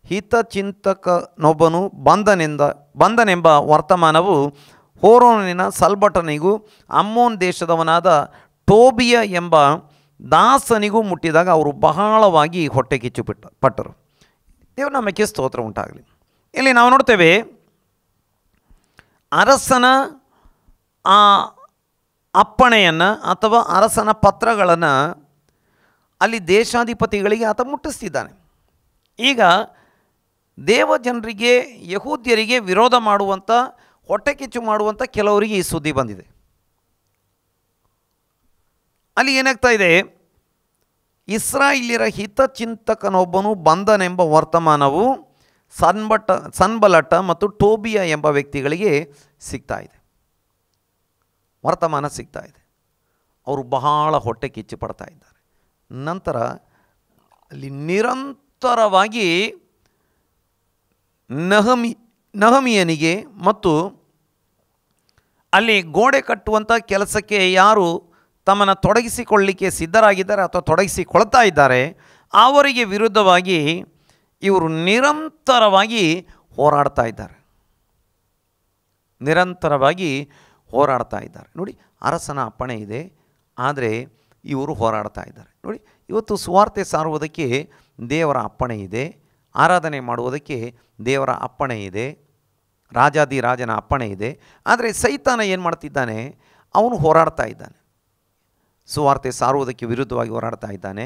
ಹಿತಚಿಂತಕನೊಬ್ಬನು ಬಂದನೆಂಬ ವರ್ತಮಾನವು ಹೋರೋನಿನ ಸಲ್ಬಟನಿಗೂ ಅಮ್ಮೋನ್ ದೇಶದವನಾದ ಟೋಬಿಯ ಎಂಬ ದಾಸನಿಗೂ ಮುಟ್ಟಿದಾಗ ಅವರು ಬಹಳವಾಗಿ ಹೊಟ್ಟೆ ಕಿಚ್ಚು ಪಟ್ಟರು. ದೇವರ ನಾಮಕ್ಕೆ ಸ್ತೋತ್ರ ಉಂಟಾಗಲಿ. ಇಲ್ಲಿ ನಾವು ನೋಡ್ತೇವೆ, ಅರಸನ ಆ ಅಪ್ಪಣೆಯನ್ನು ಅಥವಾ ಅರಸನ ಪತ್ರಗಳನ್ನು ಅಲ್ಲಿ ದೇಶಾಧಿಪತಿಗಳಿಗೆ ಆತ ಮುಟ್ಟಿಸ್ತಿದ್ದಾನೆ. ಈಗ ದೇವಜನರಿಗೆ, ಯಹೂದ್ಯರಿಗೆ ವಿರೋಧ ಮಾಡುವಂಥ, ಹೊಟ್ಟೆ ಕಿಚ್ಚು ಮಾಡುವಂಥ ಕೆಲವರಿಗೆ ಈ ಸುದ್ದಿ ಬಂದಿದೆ. ಅಲ್ಲಿ ಏನಾಗ್ತಾ ಇದೆ, ಇಸ್ರಾಯೇಲ್ಯರ ಹಿತಚಿಂತಕನೊಬ್ಬನು ಬಂದನೆಂಬ ವರ್ತಮಾನವು ಸನ್ಬಲಟ ಮತ್ತು ಟೋಬಿಯ ಎಂಬ ವ್ಯಕ್ತಿಗಳಿಗೆ ಸಿಗ್ತಾ ಇದೆ. ವರ್ತಮಾನ ಸಿಗ್ತಾ ಇದೆ. ಅವರು ಬಹಳ ಹೊಟ್ಟೆ ಕಿಚ್ಚು ಪಡ್ತಾ ಇದ್ದಾರೆ. ನಂತರ ಅಲ್ಲಿ ನಿರಂತರವಾಗಿ ನಹಮಿಯನಿಗೆ ಮತ್ತು ಅಲ್ಲಿ ಗೋಡೆ ಕಟ್ಟುವಂಥ ಕೆಲಸಕ್ಕೆ ಯಾರು ತಮ್ಮನ್ನು ತೊಡಗಿಸಿಕೊಳ್ಳಲಿಕ್ಕೆ ಸಿದ್ಧರಾಗಿದ್ದಾರೆ ಅಥವಾ ತೊಡಗಿಸಿಕೊಳ್ತಾ ಇದ್ದಾರೆ, ಅವರಿಗೆ ವಿರುದ್ಧವಾಗಿ ಇವರು ನಿರಂತರವಾಗಿ ಹೋರಾಡ್ತಾ ಇದ್ದಾರೆ. ನಿರಂತರವಾಗಿ ಹೋರಾಡ್ತಾ ಇದ್ದಾರೆ. ನೋಡಿ, ಅರಸನ ಅಪ್ಪಣೆ ಇದೆ, ಆದರೆ ಇವರು ಹೋರಾಡ್ತಾ ಇದ್ದಾರೆ. ನೋಡಿ, ಇವತ್ತು ಸುವಾರ್ತೆ ಸಾರುವುದಕ್ಕೆ ದೇವರ ಅಪ್ಪಣೆ ಇದೆ, ಆರಾಧನೆ ಮಾಡುವುದಕ್ಕೆ ದೇವರ ಅಪ್ಪಣೆ ಇದೆ, ರಾಜಾದಿರಾಜನ ಅಪ್ಪಣೆ ಇದೆ. ಆದರೆ ಸೈತಾನ ಏನು ಮಾಡ್ತಿದ್ದಾನೆ, ಅವನು ಹೋರಾಡ್ತಾ ಇದ್ದಾನೆ. ಸುವಾರ್ತೆ ಸಾರುವುದಕ್ಕೆ ವಿರುದ್ಧವಾಗಿ ಹೋರಾಡ್ತಾ ಇದ್ದಾನೆ.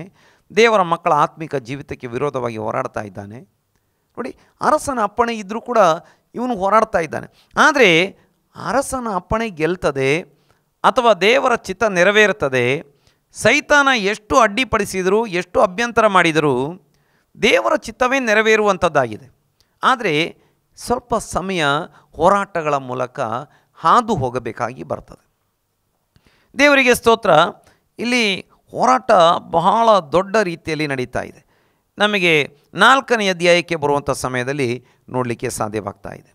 ದೇವರ ಮಕ್ಕಳ ಆತ್ಮಿಕ ಜೀವಿತಕ್ಕೆ ವಿರೋಧವಾಗಿ ಹೋರಾಡ್ತಾ ಇದ್ದಾನೆ. ನೋಡಿ, ಅರಸನ ಅಪ್ಪಣೆ ಇದ್ದರೂ ಕೂಡ ಇವನು ಹೋರಾಡ್ತಾ ಇದ್ದಾನೆ. ಆದರೆ ಅರಸನ ಅಪ್ಪಣೆ ಗೆಲ್ತದೆ ಅಥವಾ ದೇವರ ಚಿತ್ತ ನೆರವೇರುತ್ತದೆ. ಸೈತಾನ ಎಷ್ಟು ಅಡ್ಡಿಪಡಿಸಿದರೂ, ಎಷ್ಟು ಅಭ್ಯಂತರ ಮಾಡಿದರೂ ದೇವರ ಚಿತ್ತವೇ ನೆರವೇರುವಂಥದ್ದಾಗಿದೆ. ಆದರೆ ಸ್ವಲ್ಪ ಸಮಯ ಹೋರಾಟಗಳ ಮೂಲಕ ಹಾದು ಹೋಗಬೇಕಾಗಿ ಬರ್ತದೆ. ದೇವರಿಗೆ ಸ್ತೋತ್ರ. ಇಲ್ಲಿ ಹೋರಾಟ ಬಹಳ ದೊಡ್ಡ ರೀತಿಯಲ್ಲಿ ನಡೀತಾ ಇದೆ. ನಮಗೆ 4ನೇ ಅಧ್ಯಾಯಕ್ಕೆ ಬರುವಂಥ ಸಮಯದಲ್ಲಿ ನೋಡಲಿಕ್ಕೆ ಸಾಧ್ಯವಾಗ್ತಾ ಇದೆ.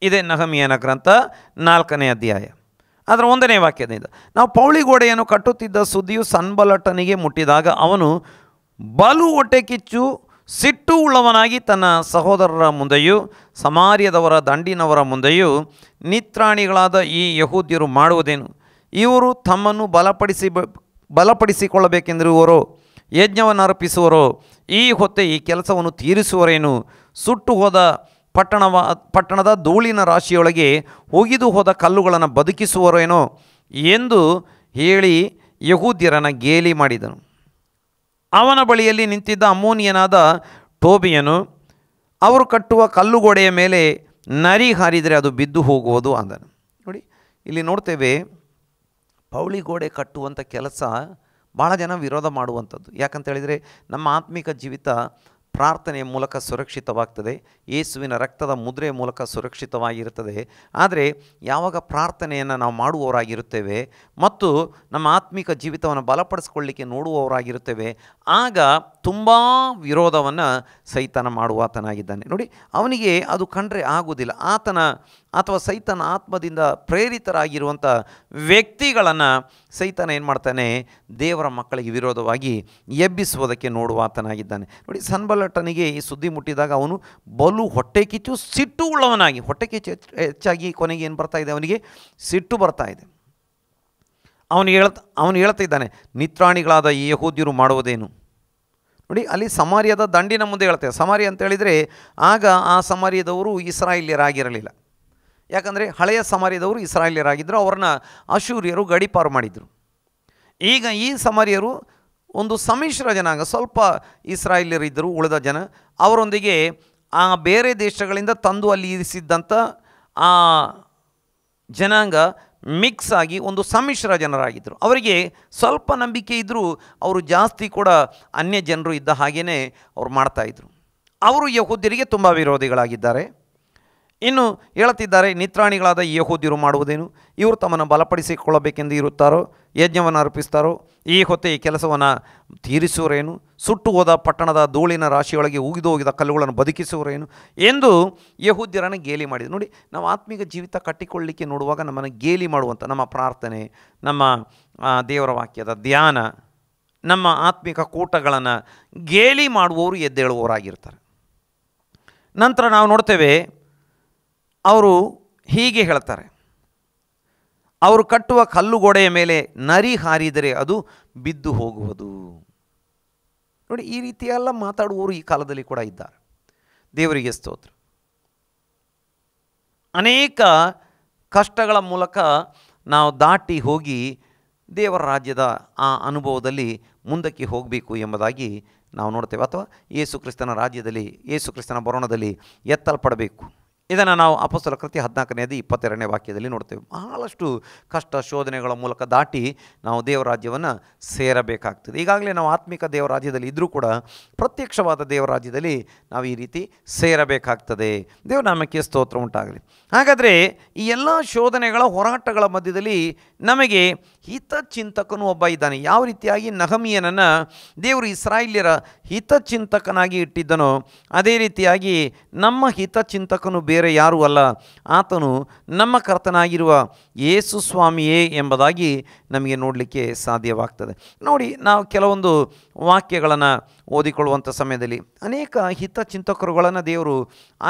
ಇದೇ ನಹಮಿಯನ ಗ್ರಂಥ 4ನೇ ಅಧ್ಯಾಯ, ಅದರ 1ನೇ ವಾಕ್ಯದಿಂದ. ನಾವು ಪೌಳಿ ಗೋಡೆಯನ್ನು ಕಟ್ಟುತ್ತಿದ್ದ ಸುದ್ದಿಯು ಸನ್ಬಲಟನಿಗೆ ಮುಟ್ಟಿದಾಗ ಅವನು ಬಲು ಹೊಟ್ಟೆ ಕಿಚ್ಚು ಸಿಟ್ಟು ಉಳ್ಳವನಾಗಿ ತನ್ನ ಸಹೋದರರ ಮುಂದೆಯೂ ಸಮಾರ್ಯದವರ ದಂಡಿನವರ ಮುಂದೆಯೂ, ನಿತ್ರಾಣಿಗಳಾದ ಈ ಯಹೂದ್ಯರು ಮಾಡುವುದೇನು? ಇವರು ತಮ್ಮನ್ನು ಬಲಪಡಿಸಿಕೊಳ್ಳಬೇಕೆಂದಿರುವರೋ, ಯಜ್ಞವನ್ನು ಅರ್ಪಿಸುವರೋ, ಈ ಹೊತ್ತೆ ಈ ಕೆಲಸವನ್ನು ತೀರಿಸುವರೇನು? ಸುಟ್ಟು ಹೋದ ಪಟ್ಟಣದ ಧೂಳಿನ ರಾಶಿಯೊಳಗೆ ಒಗಿದು ಹೋದ ಕಲ್ಲುಗಳನ್ನು ಬದುಕಿಸುವರೇನೋ ಎಂದು ಹೇಳಿ ಯಹೂದ್ಯರನ್ನು ಗೇಲಿ ಮಾಡಿದನು. ಅವನ ಬಳಿಯಲ್ಲಿ ನಿಂತಿದ್ದ ಅಮ್ಮೋನಿಯನಾದ ಟೋಬಿಯನು, ಅವರು ಕಟ್ಟುವ ಕಲ್ಲುಗೋಡೆಯ ಮೇಲೆ ನರಿ ಹಾರಿದರೆ ಅದು ಬಿದ್ದು ಹೋಗುವುದು ಅಂದನು. ನೋಡಿ, ಇಲ್ಲಿ ನೋಡ್ತೇವೆ, ಪೌಳಿ ಗೋಡೆ ಕಟ್ಟುವಂಥ ಕೆಲಸ ಭಾಳ ಜನ ವಿರೋಧ ಮಾಡುವಂಥದ್ದು. ಯಾಕಂತೇಳಿದರೆ ನಮ್ಮ ಆತ್ಮಿಕ ಜೀವಿತ ಪ್ರಾರ್ಥನೆಯ ಮೂಲಕ ಸುರಕ್ಷಿತವಾಗ್ತದೆ, ಯೇಸುವಿನ ರಕ್ತದ ಮುದ್ರೆಯ ಮೂಲಕ ಸುರಕ್ಷಿತವಾಗಿರುತ್ತದೆ. ಆದರೆ ಯಾವಾಗ ಪ್ರಾರ್ಥನೆಯನ್ನು ನಾವು ಮಾಡುವವರಾಗಿರುತ್ತೇವೆ ಮತ್ತು ನಮ್ಮ ಆತ್ಮಿಕ ಜೀವಿತವನ್ನು ಬಲಪಡಿಸ್ಕೊಳ್ಳಿಕ್ಕೆ ನೋಡುವವರಾಗಿರುತ್ತೇವೆ, ಆಗ ತುಂಬ ವಿರೋಧವನ್ನು ಸೈತಾನ ಮಾಡುವಾತನಾಗಿದ್ದಾನೆ. ನೋಡಿ, ಅವನಿಗೆ ಅದು ಕಂಡ್ರೆ ಆಗುವುದಿಲ್ಲ. ಆತನ ಅಥವಾ ಸೈತಾನ ಆತ್ಮದಿಂದ ಪ್ರೇರಿತರಾಗಿರುವಂಥ ವ್ಯಕ್ತಿಗಳನ್ನು ಸೈತಾನ ಏನು ಮಾಡ್ತಾನೆ, ದೇವರ ಮಕ್ಕಳಿಗೆ ವಿರೋಧವಾಗಿ ಎಬ್ಬಿಸುವುದಕ್ಕೆ ನೋಡುವಾತನಾಗಿದ್ದಾನೆ. ನೋಡಿ, ಸನ್ಬಲಟನಿಗೆ ಈ ಸುದ್ದಿ ಮುಟ್ಟಿದಾಗ ಅವನು ಬಲು ಹೊಟ್ಟೆ ಕಿಚ್ಚು ಸಿಟ್ಟು ಉಳ್ಳವನಾಗಿ, ಹೊಟ್ಟೆ ಕಿಚ್ಚು ಹೆಚ್ಚಾಗಿ ಕೊನೆಗೆ ಏನು ಬರ್ತಾ ಇದೆ, ಅವನಿಗೆ ಸಿಟ್ಟು ಬರ್ತಾ ಇದೆ. ಅವನು ಹೇಳ್ತಾ ಇದ್ದಾನೆ, ನಿತ್ರಾಣಿಗಳಾದ ಈ ಯಹೂದ್ಯರು ಮಾಡುವುದೇನು? ನೋಡಿ, ಅಲ್ಲಿ ಸಮಾರ್ಯದ ದಂಡಿನ ಮುಂದೆ ಹೇಳ್ತೇವೆ. ಸಮಾರ್ಯ ಅಂತ ಹೇಳಿದರೆ ಆಗ ಆ ಸಮಾರ್ಯದವರು ಇಸ್ರಾಯೇಲ್ಯರಾಗಿರಲಿಲ್ಲ. ಯಾಕಂದರೆ ಹಳೆಯ ಸಮಾರ್ಯದವರು ಇಸ್ರಾಯೇಲ್ಯರಾಗಿದ್ದರು, ಅವ್ರನ್ನ ಅಶೂರ್ಯರು ಗಡೀಪಾರು ಮಾಡಿದರು. ಈಗ ಈ ಸಮಾರ್ಯರು ಒಂದು ಸಮ್ಮಿಶ್ರ ಜನಾಂಗ, ಸ್ವಲ್ಪ ಇಸ್ರಾಯೇಲ್ಯರಿದ್ದರು, ಉಳಿದ ಜನ ಅವರೊಂದಿಗೆ ಆ ಬೇರೆ ದೇಶಗಳಿಂದ ತಂದು ಅಲ್ಲಿ ಇರಿಸಿದ್ದಂಥ ಆ ಜನಾಂಗ ಮಿಕ್ಸ್ ಆಗಿ ಒಂದು ಸಮ್ಮಿಶ್ರ ಜನರಾಗಿದ್ದರು. ಅವರಿಗೆ ಸ್ವಲ್ಪ ನಂಬಿಕೆ ಇದ್ದರೂ ಅವರು ಜಾಸ್ತಿ ಕೂಡ ಅನ್ಯ ಜನರು ಇದ್ದ ಹಾಗೆಯೇ ಅವ್ರು ಮಾಡ್ತಾಯಿದ್ರು. ಅವರು ಯಹೂದ್ಯರಿಗೆ ತುಂಬ ವಿರೋಧಿಗಳಾಗಿದ್ದಾರೆ. ಇನ್ನು ಹೇಳುತ್ತಿದ್ದಾರೆ, ನಿತ್ರಾಣಿಗಳಾದ ಈ ಯಹೂದ್ಯರು ಮಾಡುವುದೇನು? ಇವರು ತಮ್ಮನ್ನು ಬಲಪಡಿಸಿಕೊಳ್ಳಬೇಕೆಂದು ಇರುತ್ತಾರೋ, ಯಜ್ಞವನ್ನು ಅರ್ಪಿಸ್ತಾರೋ, ಈ ಹೊತ್ತೆ ಈ ಕೆಲಸವನ್ನು ತೀರಿಸುವರೇನು? ಸುಟ್ಟು ಹೋದ ಪಟ್ಟಣದ ಧೂಳಿನ ರಾಶಿಯೊಳಗೆ ಉಗಿದು ಹೋಗಿದ ಕಲ್ಲುಗಳನ್ನು ಬದುಕಿಸುವರೇನು ಎಂದು ಯಹೂದ್ಯರನ್ನು ಗೇಲಿ ಮಾಡಿದರು. ನೋಡಿ, ನಾವು ಆತ್ಮಿಕ ಜೀವಿತ ಕಟ್ಟಿಕೊಳ್ಳಲಿಕ್ಕೆ ನೋಡುವಾಗ ನಮ್ಮನ್ನು ಗೇಲಿ ಮಾಡುವಂಥ ನಮ್ಮ ಪ್ರಾರ್ಥನೆ, ನಮ್ಮ ದೇವರ ವಾಕ್ಯದ ಧ್ಯಾನ, ನಮ್ಮ ಆತ್ಮಿಕ ಕೂಟಗಳನ್ನು ಗೇಲಿ ಮಾಡುವವರು ಎದ್ದೇಳುವವರಾಗಿರ್ತಾರೆ. ನಂತರ ನಾವು ನೋಡ್ತೇವೆ, ಅವರು ಹೀಗೆ ಹೇಳ್ತಾರೆ, ಅವರು ಕಟ್ಟುವ ಕಲ್ಲುಗೋಡೆಯ ಮೇಲೆ ನರಿ ಹಾರಿದರೆ ಅದು ಬಿದ್ದು ಹೋಗುವುದು. ನೋಡಿ, ಈ ರೀತಿಯೆಲ್ಲ ಮಾತಾಡುವವರು ಈ ಕಾಲದಲ್ಲಿ ಕೂಡ ಇದ್ದಾರೆ. ದೇವರಿಗೆ ಸ್ತೋತ್ರ. ಅನೇಕ ಕಷ್ಟಗಳ ಮೂಲಕ ನಾವು ದಾಟಿ ಹೋಗಿ ದೇವರ ರಾಜ್ಯದ ಆ ಅನುಭವದಲ್ಲಿ ಮುಂದಕ್ಕೆ ಹೋಗಬೇಕು ಎಂಬುದಾಗಿ ನಾವು ನೋಡ್ತೇವೆ. ಅಥವಾ ಯೇಸು ಕ್ರಿಸ್ತನ ರಾಜ್ಯದಲ್ಲಿ, ಯೇಸು ಕ್ರಿಸ್ತನ ಬರೋಣದಲ್ಲಿ ಎತ್ತಲ್ಪಡಬೇಕು. ಇದನ್ನು ನಾವು ಅಪೊಸ್ತಲರ ಕೃತ್ಯ 14ನೇ 22ನೇ ವಾಕ್ಯದಲ್ಲಿ ನೋಡ್ತೇವೆ. ಬಹಳಷ್ಟು ಕಷ್ಟ ಶೋಧನೆಗಳ ಮೂಲಕ ದಾಟಿ ನಾವು ದೇವರ ರಾಜ್ಯವನ್ನು ಸೇರಬೇಕಾಗ್ತದೆ. ಈಗಾಗಲೇ ನಾವು ಆತ್ಮಿಕ ದೇವರ ರಾಜ್ಯದಲ್ಲಿ ಇದ್ದರೂ ಕೂಡ ಪ್ರತ್ಯಕ್ಷವಾದ ದೇವರ ರಾಜ್ಯದಲ್ಲಿ ನಾವು ಈ ರೀತಿ ಸೇರಬೇಕಾಗ್ತದೆ. ದೇವರ ನಾಮಕ್ಕೆ ಸ್ತೋತ್ರ ಉಂಟಾಗಲಿ. ಹಾಗಾದರೆ ಈ ಎಲ್ಲ ಶೋಧನೆಗಳ ಹೋರಾಟಗಳ ಮಧ್ಯದಲ್ಲಿ ನಮಗೆ ಹಿತಚಿಂತಕನು ಒಬ್ಬ ಇದ್ದಾನೆ. ಯಾವ ರೀತಿಯಾಗಿ ನಹಮೀಯನನ್ನು ದೇವರು ಇಸ್ರಾಯೇಲ್ಯರ ಹಿತಚಿಂತಕನಾಗಿ ಇಟ್ಟಿದ್ದನೋ ಅದೇ ರೀತಿಯಾಗಿ ನಮ್ಮ ಹಿತಚಿಂತಕನು ಬೇರೆ ಯಾರೂ ಅಲ್ಲ, ಆತನು ನಮ್ಮ ಕರ್ತನಾಗಿರುವ ಯೇಸು ಸ್ವಾಮಿಯೇ ಎಂಬುದಾಗಿ ನಮಗೆ ನೋಡಲಿಕ್ಕೆ ಸಾಧ್ಯವಾಗ್ತದೆ. ನೋಡಿ, ನಾವು ಕೆಲವೊಂದು ವಾಕ್ಯಗಳನ್ನು ಓದಿಕೊಳ್ಳುವಂಥ ಸಮಯದಲ್ಲಿ ಅನೇಕ ಹಿತಚಿಂತಕರುಗಳನ್ನು ದೇವರು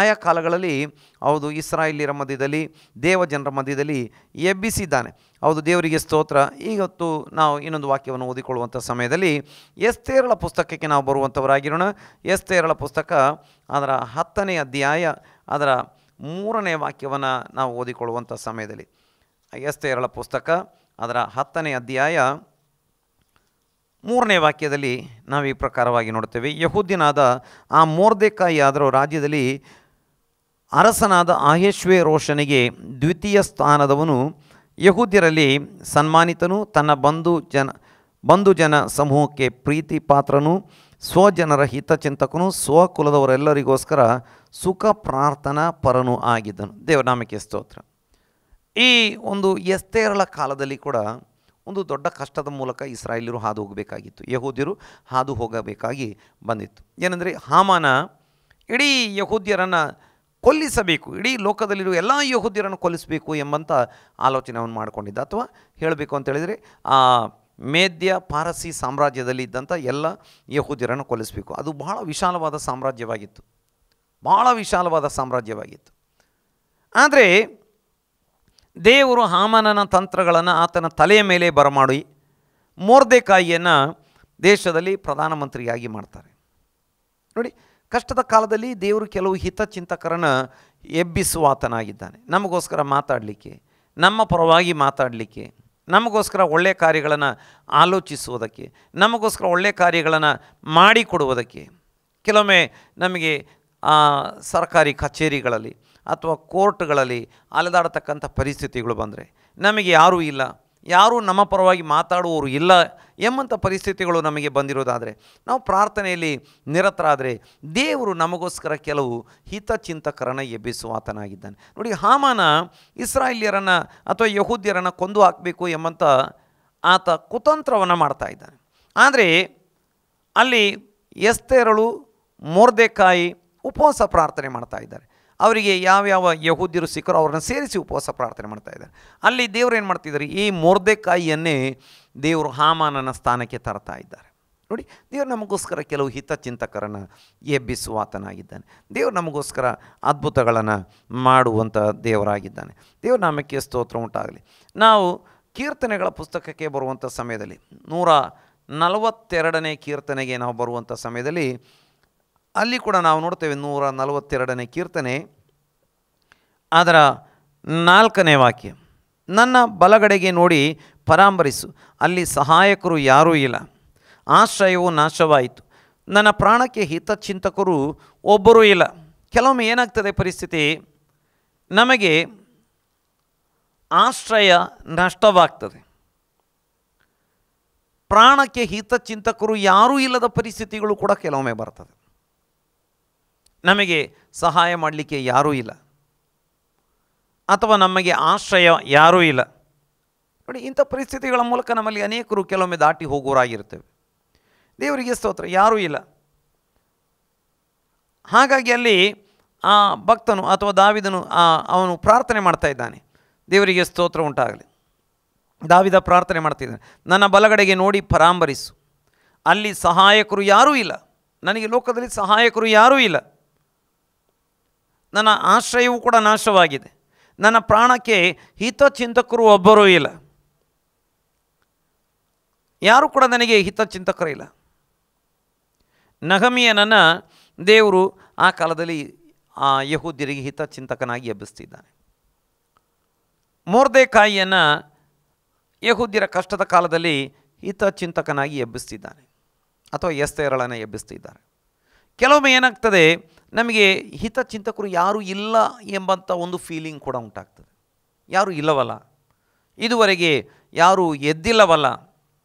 ಆಯಾ ಕಾಲಗಳಲ್ಲಿ ಹೌದು ಇಸ್ರಾಯೇಲ್ಯರ ಮಧ್ಯದಲ್ಲಿ, ದೇವಜನರ ಮಧ್ಯದಲ್ಲಿ ಎಬ್ಬಿಸಿದ್ದಾನೆ. ಹೌದು, ದೇವರಿಗೆ ಸ್ತೋತ್ರ. ಇವತ್ತು ನಾವು ಇನ್ನೊಂದು ವಾಕ್ಯವನ್ನು ಓದಿಕೊಳ್ಳುವಂಥ ಸಮಯದಲ್ಲಿ ಎಸ್ತೇರಳ ಪುಸ್ತಕಕ್ಕೆ ನಾವು ಬರುವಂಥವರಾಗಿರೋಣ. ಎಸ್ತೇರಳ ಪುಸ್ತಕ ಅದರ 10ನೇ ಅಧ್ಯಾಯ ಅದರ 3ನೇ ವಾಕ್ಯವನ್ನು ನಾವು ಓದಿಕೊಳ್ಳುವಂಥ ಸಮಯದಲ್ಲಿ, ಎಸ್ತೇರಳ ಪುಸ್ತಕ ಅದರ 10ನೇ ಅಧ್ಯಾಯ 3ನೇ ವಾಕ್ಯದಲ್ಲಿ ನಾವು ಈ ಪ್ರಕಾರವಾಗಿ ನೋಡ್ತೇವೆ. ಯಹೂದ್ಯನಾದ ಆ ಮೊರ್ದೆಕಾಯಿ ಆದರೂ ರಾಜ್ಯದಲ್ಲಿ ಅರಸನಾದ ಅಹಷ್ವೇರೋಷನಿಗೆ ದ್ವಿತೀಯ ಸ್ಥಾನದವನು, ಯಹೂದ್ಯರಲ್ಲಿ ಸನ್ಮಾನಿತನು, ತನ್ನ ಬಂಧುಜನ ಸಮೂಹಕ್ಕೆ ಪ್ರೀತಿ ಪಾತ್ರನು, ಸ್ವಜನರ ಹಿತಚಿಂತಕನು, ಸ್ವಕುಲದವರೆಲ್ಲರಿಗೋಸ್ಕರ ಸುಖ ಪ್ರಾರ್ಥನಾ ಪರನೂ ಆಗಿದ್ದನು. ದೇವನಾಮಕ್ಕೆ ಸ್ತೋತ್ರ. ಈ ಒಂದು ಎಸ್ತೇರಳ ಕಾಲದಲ್ಲಿ ಕೂಡ ಒಂದು ದೊಡ್ಡ ಕಷ್ಟದ ಮೂಲಕ ಇಸ್ರಾಯೇಲ್ಯರು ಹಾದು ಹೋಗಬೇಕಾಗಿತ್ತು, ಯಹೂದ್ಯರು ಹಾದು ಹೋಗಬೇಕಾಗಿ ಬಂದಿತ್ತು. ಏನೆಂದರೆ ಹಾಮಾನ ಇಡೀ ಯಹೂದ್ಯರನ್ನು ಕೊಲ್ಲಿಸಬೇಕು, ಇಡೀ ಲೋಕದಲ್ಲಿರುವ ಎಲ್ಲ ಯಹೂದ್ಯರನ್ನು ಕೊಲ್ಲಿಸಬೇಕು ಎಂಬಂಥ ಆಲೋಚನೆಯನ್ನು ಮಾಡಿಕೊಂಡಿದ್ದ. ಅಥವಾ ಹೇಳಬೇಕು ಅಂತೇಳಿದರೆ ಆ ಮೇದ್ಯ ಪಾರಸಿ ಸಾಮ್ರಾಜ್ಯದಲ್ಲಿ ಇದ್ದಂಥ ಎಲ್ಲ ಯಹೂದ್ಯರನ್ನು ಕೊಲ್ಲಿಸಬೇಕು. ಅದು ಬಹಳ ವಿಶಾಲವಾದ ಸಾಮ್ರಾಜ್ಯವಾಗಿತ್ತು, ಬಹಳ ವಿಶಾಲವಾದ ಸಾಮ್ರಾಜ್ಯವಾಗಿತ್ತು. ಆದರೆ ದೇವರು ಹಾಮಾನನ ತಂತ್ರಗಳನ್ನು ಆತನ ತಲೆಯ ಮೇಲೆ ಬರಮಾಡಿ ಮೊರ್ದೆಕಾಯಿಯನ್ನು ದೇಶದಲ್ಲಿ ಪ್ರಧಾನಮಂತ್ರಿಯಾಗಿ ಮಾಡ್ತಾರೆ. ನೋಡಿ, ಕಷ್ಟದ ಕಾಲದಲ್ಲಿ ದೇವರು ಕೆಲವು ಹಿತಚಿಂತಕರನ್ನು ಎಬ್ಬಿಸುವ ಆತನಾಗಿದ್ದಾನೆ. ನಮಗೋಸ್ಕರ ಮಾತಾಡಲಿಕ್ಕೆ, ನಮ್ಮ ಪರವಾಗಿ ಮಾತಾಡಲಿಕ್ಕೆ, ನಮಗೋಸ್ಕರ ಒಳ್ಳೆಯ ಕಾರ್ಯಗಳನ್ನು ಆಲೋಚಿಸುವುದಕ್ಕೆ, ನಮಗೋಸ್ಕರ ಒಳ್ಳೆಯ ಕಾರ್ಯಗಳನ್ನು ಮಾಡಿಕೊಡುವುದಕ್ಕೆ. ಕೆಲವೊಮ್ಮೆ ನಮಗೆ ಸರ್ಕಾರಿ ಕಚೇರಿಗಳಲ್ಲಿ ಅಥವಾ ಕೋರ್ಟ್ಗಳಲ್ಲಿ ಅಲೆದಾಡತಕ್ಕಂಥ ಪರಿಸ್ಥಿತಿಗಳು ಬಂದರೆ, ನಮಗೆ ಯಾರೂ ಇಲ್ಲ, ಯಾರೂ ನಮ್ಮ ಪರವಾಗಿ ಮಾತಾಡುವವರು ಇಲ್ಲ ಎಂಬಂಥ ಪರಿಸ್ಥಿತಿಗಳು ನಮಗೆ ಬಂದಿರೋದಾದರೆ, ನಾವು ಪ್ರಾರ್ಥನೆಯಲ್ಲಿ ನಿರತರಾದರೆ ದೇವರು ನಮಗೋಸ್ಕರ ಕೆಲವು ಹಿತಚಿಂತಕರನ್ನು ಎಬ್ಬಿಸುವ ಆತನಾಗಿದ್ದಾನೆ. ನೋಡಿ, ಹಾಮಾನ ಇಸ್ರಾಯೇಲ್ಯರನ್ನು ಅಥವಾ ಯಹೂದ್ಯರನ್ನು ಕೊಂದು ಹಾಕಬೇಕು ಎಂಬಂಥ ಆತ ಕುತಂತ್ರವನ್ನು ಮಾಡ್ತಾ ಇದ್ದಾನೆ. ಆದರೆ ಅಲ್ಲಿ ಎಸ್ತೇರಳು ಮೊರ್ದೆಕಾಯಿ ಉಪವಾಸ ಪ್ರಾರ್ಥನೆ ಮಾಡ್ತಾ ಇದ್ದಾರೆ. ಅವರಿಗೆ ಯಾವ್ಯಾವ ಯಹೂದ್ಯರು ಸಿಕ್ಕರೋ ಅವ್ರನ್ನ ಸೇರಿಸಿ ಉಪವಾಸ ಪ್ರಾರ್ಥನೆ ಮಾಡ್ತಾ ಇದ್ದಾರೆ. ಅಲ್ಲಿ ದೇವರು ಏನು ಮಾಡ್ತಿದ್ದಾರೆ, ಈ ಮೊರ್ದೆಕಾಯಿಯನ್ನೇ ದೇವರು ಹಾಮಾನನ ಸ್ಥಾನಕ್ಕೆ ತರ್ತಾ ಇದ್ದಾರೆ. ನೋಡಿ, ದೇವರು ನಮಗೋಸ್ಕರ ಕೆಲವು ಹಿತಚಿಂತಕರನ್ನು ಎಬ್ಬಿಸುವ ಆತನಾಗಿದ್ದಾನೆ. ದೇವರು ನಮಗೋಸ್ಕರ ಅದ್ಭುತಗಳನ್ನು ಮಾಡುವಂಥ ದೇವರಾಗಿದ್ದಾನೆ. ದೇವ್ರ ನಾಮಕ್ಕೆ ಸ್ತೋತ್ರ ಉಂಟಾಗಲಿ. ನಾವು ಕೀರ್ತನೆಗಳ ಪುಸ್ತಕಕ್ಕೆ ಬರುವಂಥ ಸಮಯದಲ್ಲಿ 142ನೇ ಕೀರ್ತನೆಗೆ ನಾವು ಬರುವಂಥ ಸಮಯದಲ್ಲಿ ಅಲ್ಲಿ ಕೂಡ ನಾವು ನೋಡ್ತೇವೆ. 142ನೇ ಕೀರ್ತನೆ ಅದರ 4ನೇ ವಾಕ್ಯ, ನನ್ನ ಬಲಗಡೆಗೆ ನೋಡಿ ಪರಾಂಬರಿಸು, ಅಲ್ಲಿ ಸಹಾಯಕರು ಯಾರೂ ಇಲ್ಲ, ಆಶ್ರಯವು ನಾಶವಾಯಿತು, ನನ್ನ ಪ್ರಾಣಕ್ಕೆ ಹಿತಚಿಂತಕರು ಒಬ್ಬರೂ ಇಲ್ಲ. ಕೆಲವೊಮ್ಮೆ ಏನಾಗ್ತದೆ ಪರಿಸ್ಥಿತಿ, ನಮಗೆ ಆಶ್ರಯ ನಷ್ಟವಾಗ್ತದೆ, ಪ್ರಾಣಕ್ಕೆ ಹಿತಚಿಂತಕರು ಯಾರೂ ಇಲ್ಲದ ಪರಿಸ್ಥಿತಿಗಳು ಕೂಡ ಕೆಲವೊಮ್ಮೆ ಬರ್ತದೆ. ನಮಗೆ ಸಹಾಯ ಮಾಡಲಿಕ್ಕೆ ಯಾರೂ ಇಲ್ಲ, ಅಥವಾ ನಮಗೆ ಆಶ್ರಯ ಯಾರೂ ಇಲ್ಲ. ನೋಡಿ, ಇಂಥ ಪರಿಸ್ಥಿತಿಗಳ ಮೂಲಕ ನಮ್ಮಲ್ಲಿ ಅನೇಕರು ಕೆಲವೊಮ್ಮೆ ದಾಟಿ ಹೋಗುವರಾಗಿರ್ತೇವೆ. ದೇವರಿಗೆ ಸ್ತೋತ್ರ, ಯಾರೂ ಇಲ್ಲ. ಹಾಗಾಗಿ ಅಲ್ಲಿ ಆ ಭಕ್ತನು ಅಥವಾ ದಾವಿದನು ಅವನು ಪ್ರಾರ್ಥನೆ ಮಾಡ್ತಾ ಇದ್ದಾನೆ. ದೇವರಿಗೆ ಸ್ತೋತ್ರ ಉಂಟಾಗಲಿ. ದಾವಿದ ಪ್ರಾರ್ಥನೆ ಮಾಡ್ತಿದ್ದಾನೆ, ನನ್ನ ಬಲಗಡೆಗೆ ನೋಡಿ ಪರಾಂಬರಿಸು, ಅಲ್ಲಿ ಸಹಾಯಕರು ಯಾರೂ ಇಲ್ಲ, ನನಗೆ ಲೋಕದಲ್ಲಿ ಸಹಾಯಕರು ಯಾರೂ ಇಲ್ಲ, ನನ್ನ ಆಶ್ರಯವೂ ಕೂಡ ನಾಶವಾಗಿದೆ, ನನ್ನ ಪ್ರಾಣಕ್ಕೆ ಹಿತಚಿಂತಕರು ಒಬ್ಬರೂ ಇಲ್ಲ, ಯಾರೂ ಕೂಡ ನನಗೆ ಹಿತಚಿಂತಕರಿಲ್ಲ. ನಹಮೀಯನನ್ನು ದೇವರು ಆ ಕಾಲದಲ್ಲಿ ಆ ಯಹೂದ್ಯರಿಗೆ ಹಿತಚಿಂತಕನಾಗಿ ಎಬ್ಬಿಸ್ತಿದ್ದಾನೆ. ಮೊರ್ದೆಕಾಯಿಯನ್ನು ಯೆಹೂದ್ಯರ ಕಷ್ಟದ ಕಾಲದಲ್ಲಿ ಹಿತಚಿಂತಕನಾಗಿ ಎಬ್ಬಿಸ್ತಿದ್ದಾನೆ, ಅಥವಾ ಎಸ್ತೇರಳನ್ನು ಎಬ್ಬಿಸ್ತಿದ್ದಾರೆ. ಕೆಲವೊಮ್ಮೆ ಏನಾಗ್ತದೆ, ನಮಗೆ ಹಿತಚಿಂತಕರು ಯಾರೂ ಇಲ್ಲ ಎಂಬಂಥ ಒಂದು ಫೀಲಿಂಗ್ ಕೂಡ ಉಂಟಾಗ್ತದೆ. ಯಾರೂ ಇಲ್ಲವಲ್ಲ, ಇದುವರೆಗೆ ಯಾರೂ ಎದ್ದಿಲ್ಲವಲ್ಲ,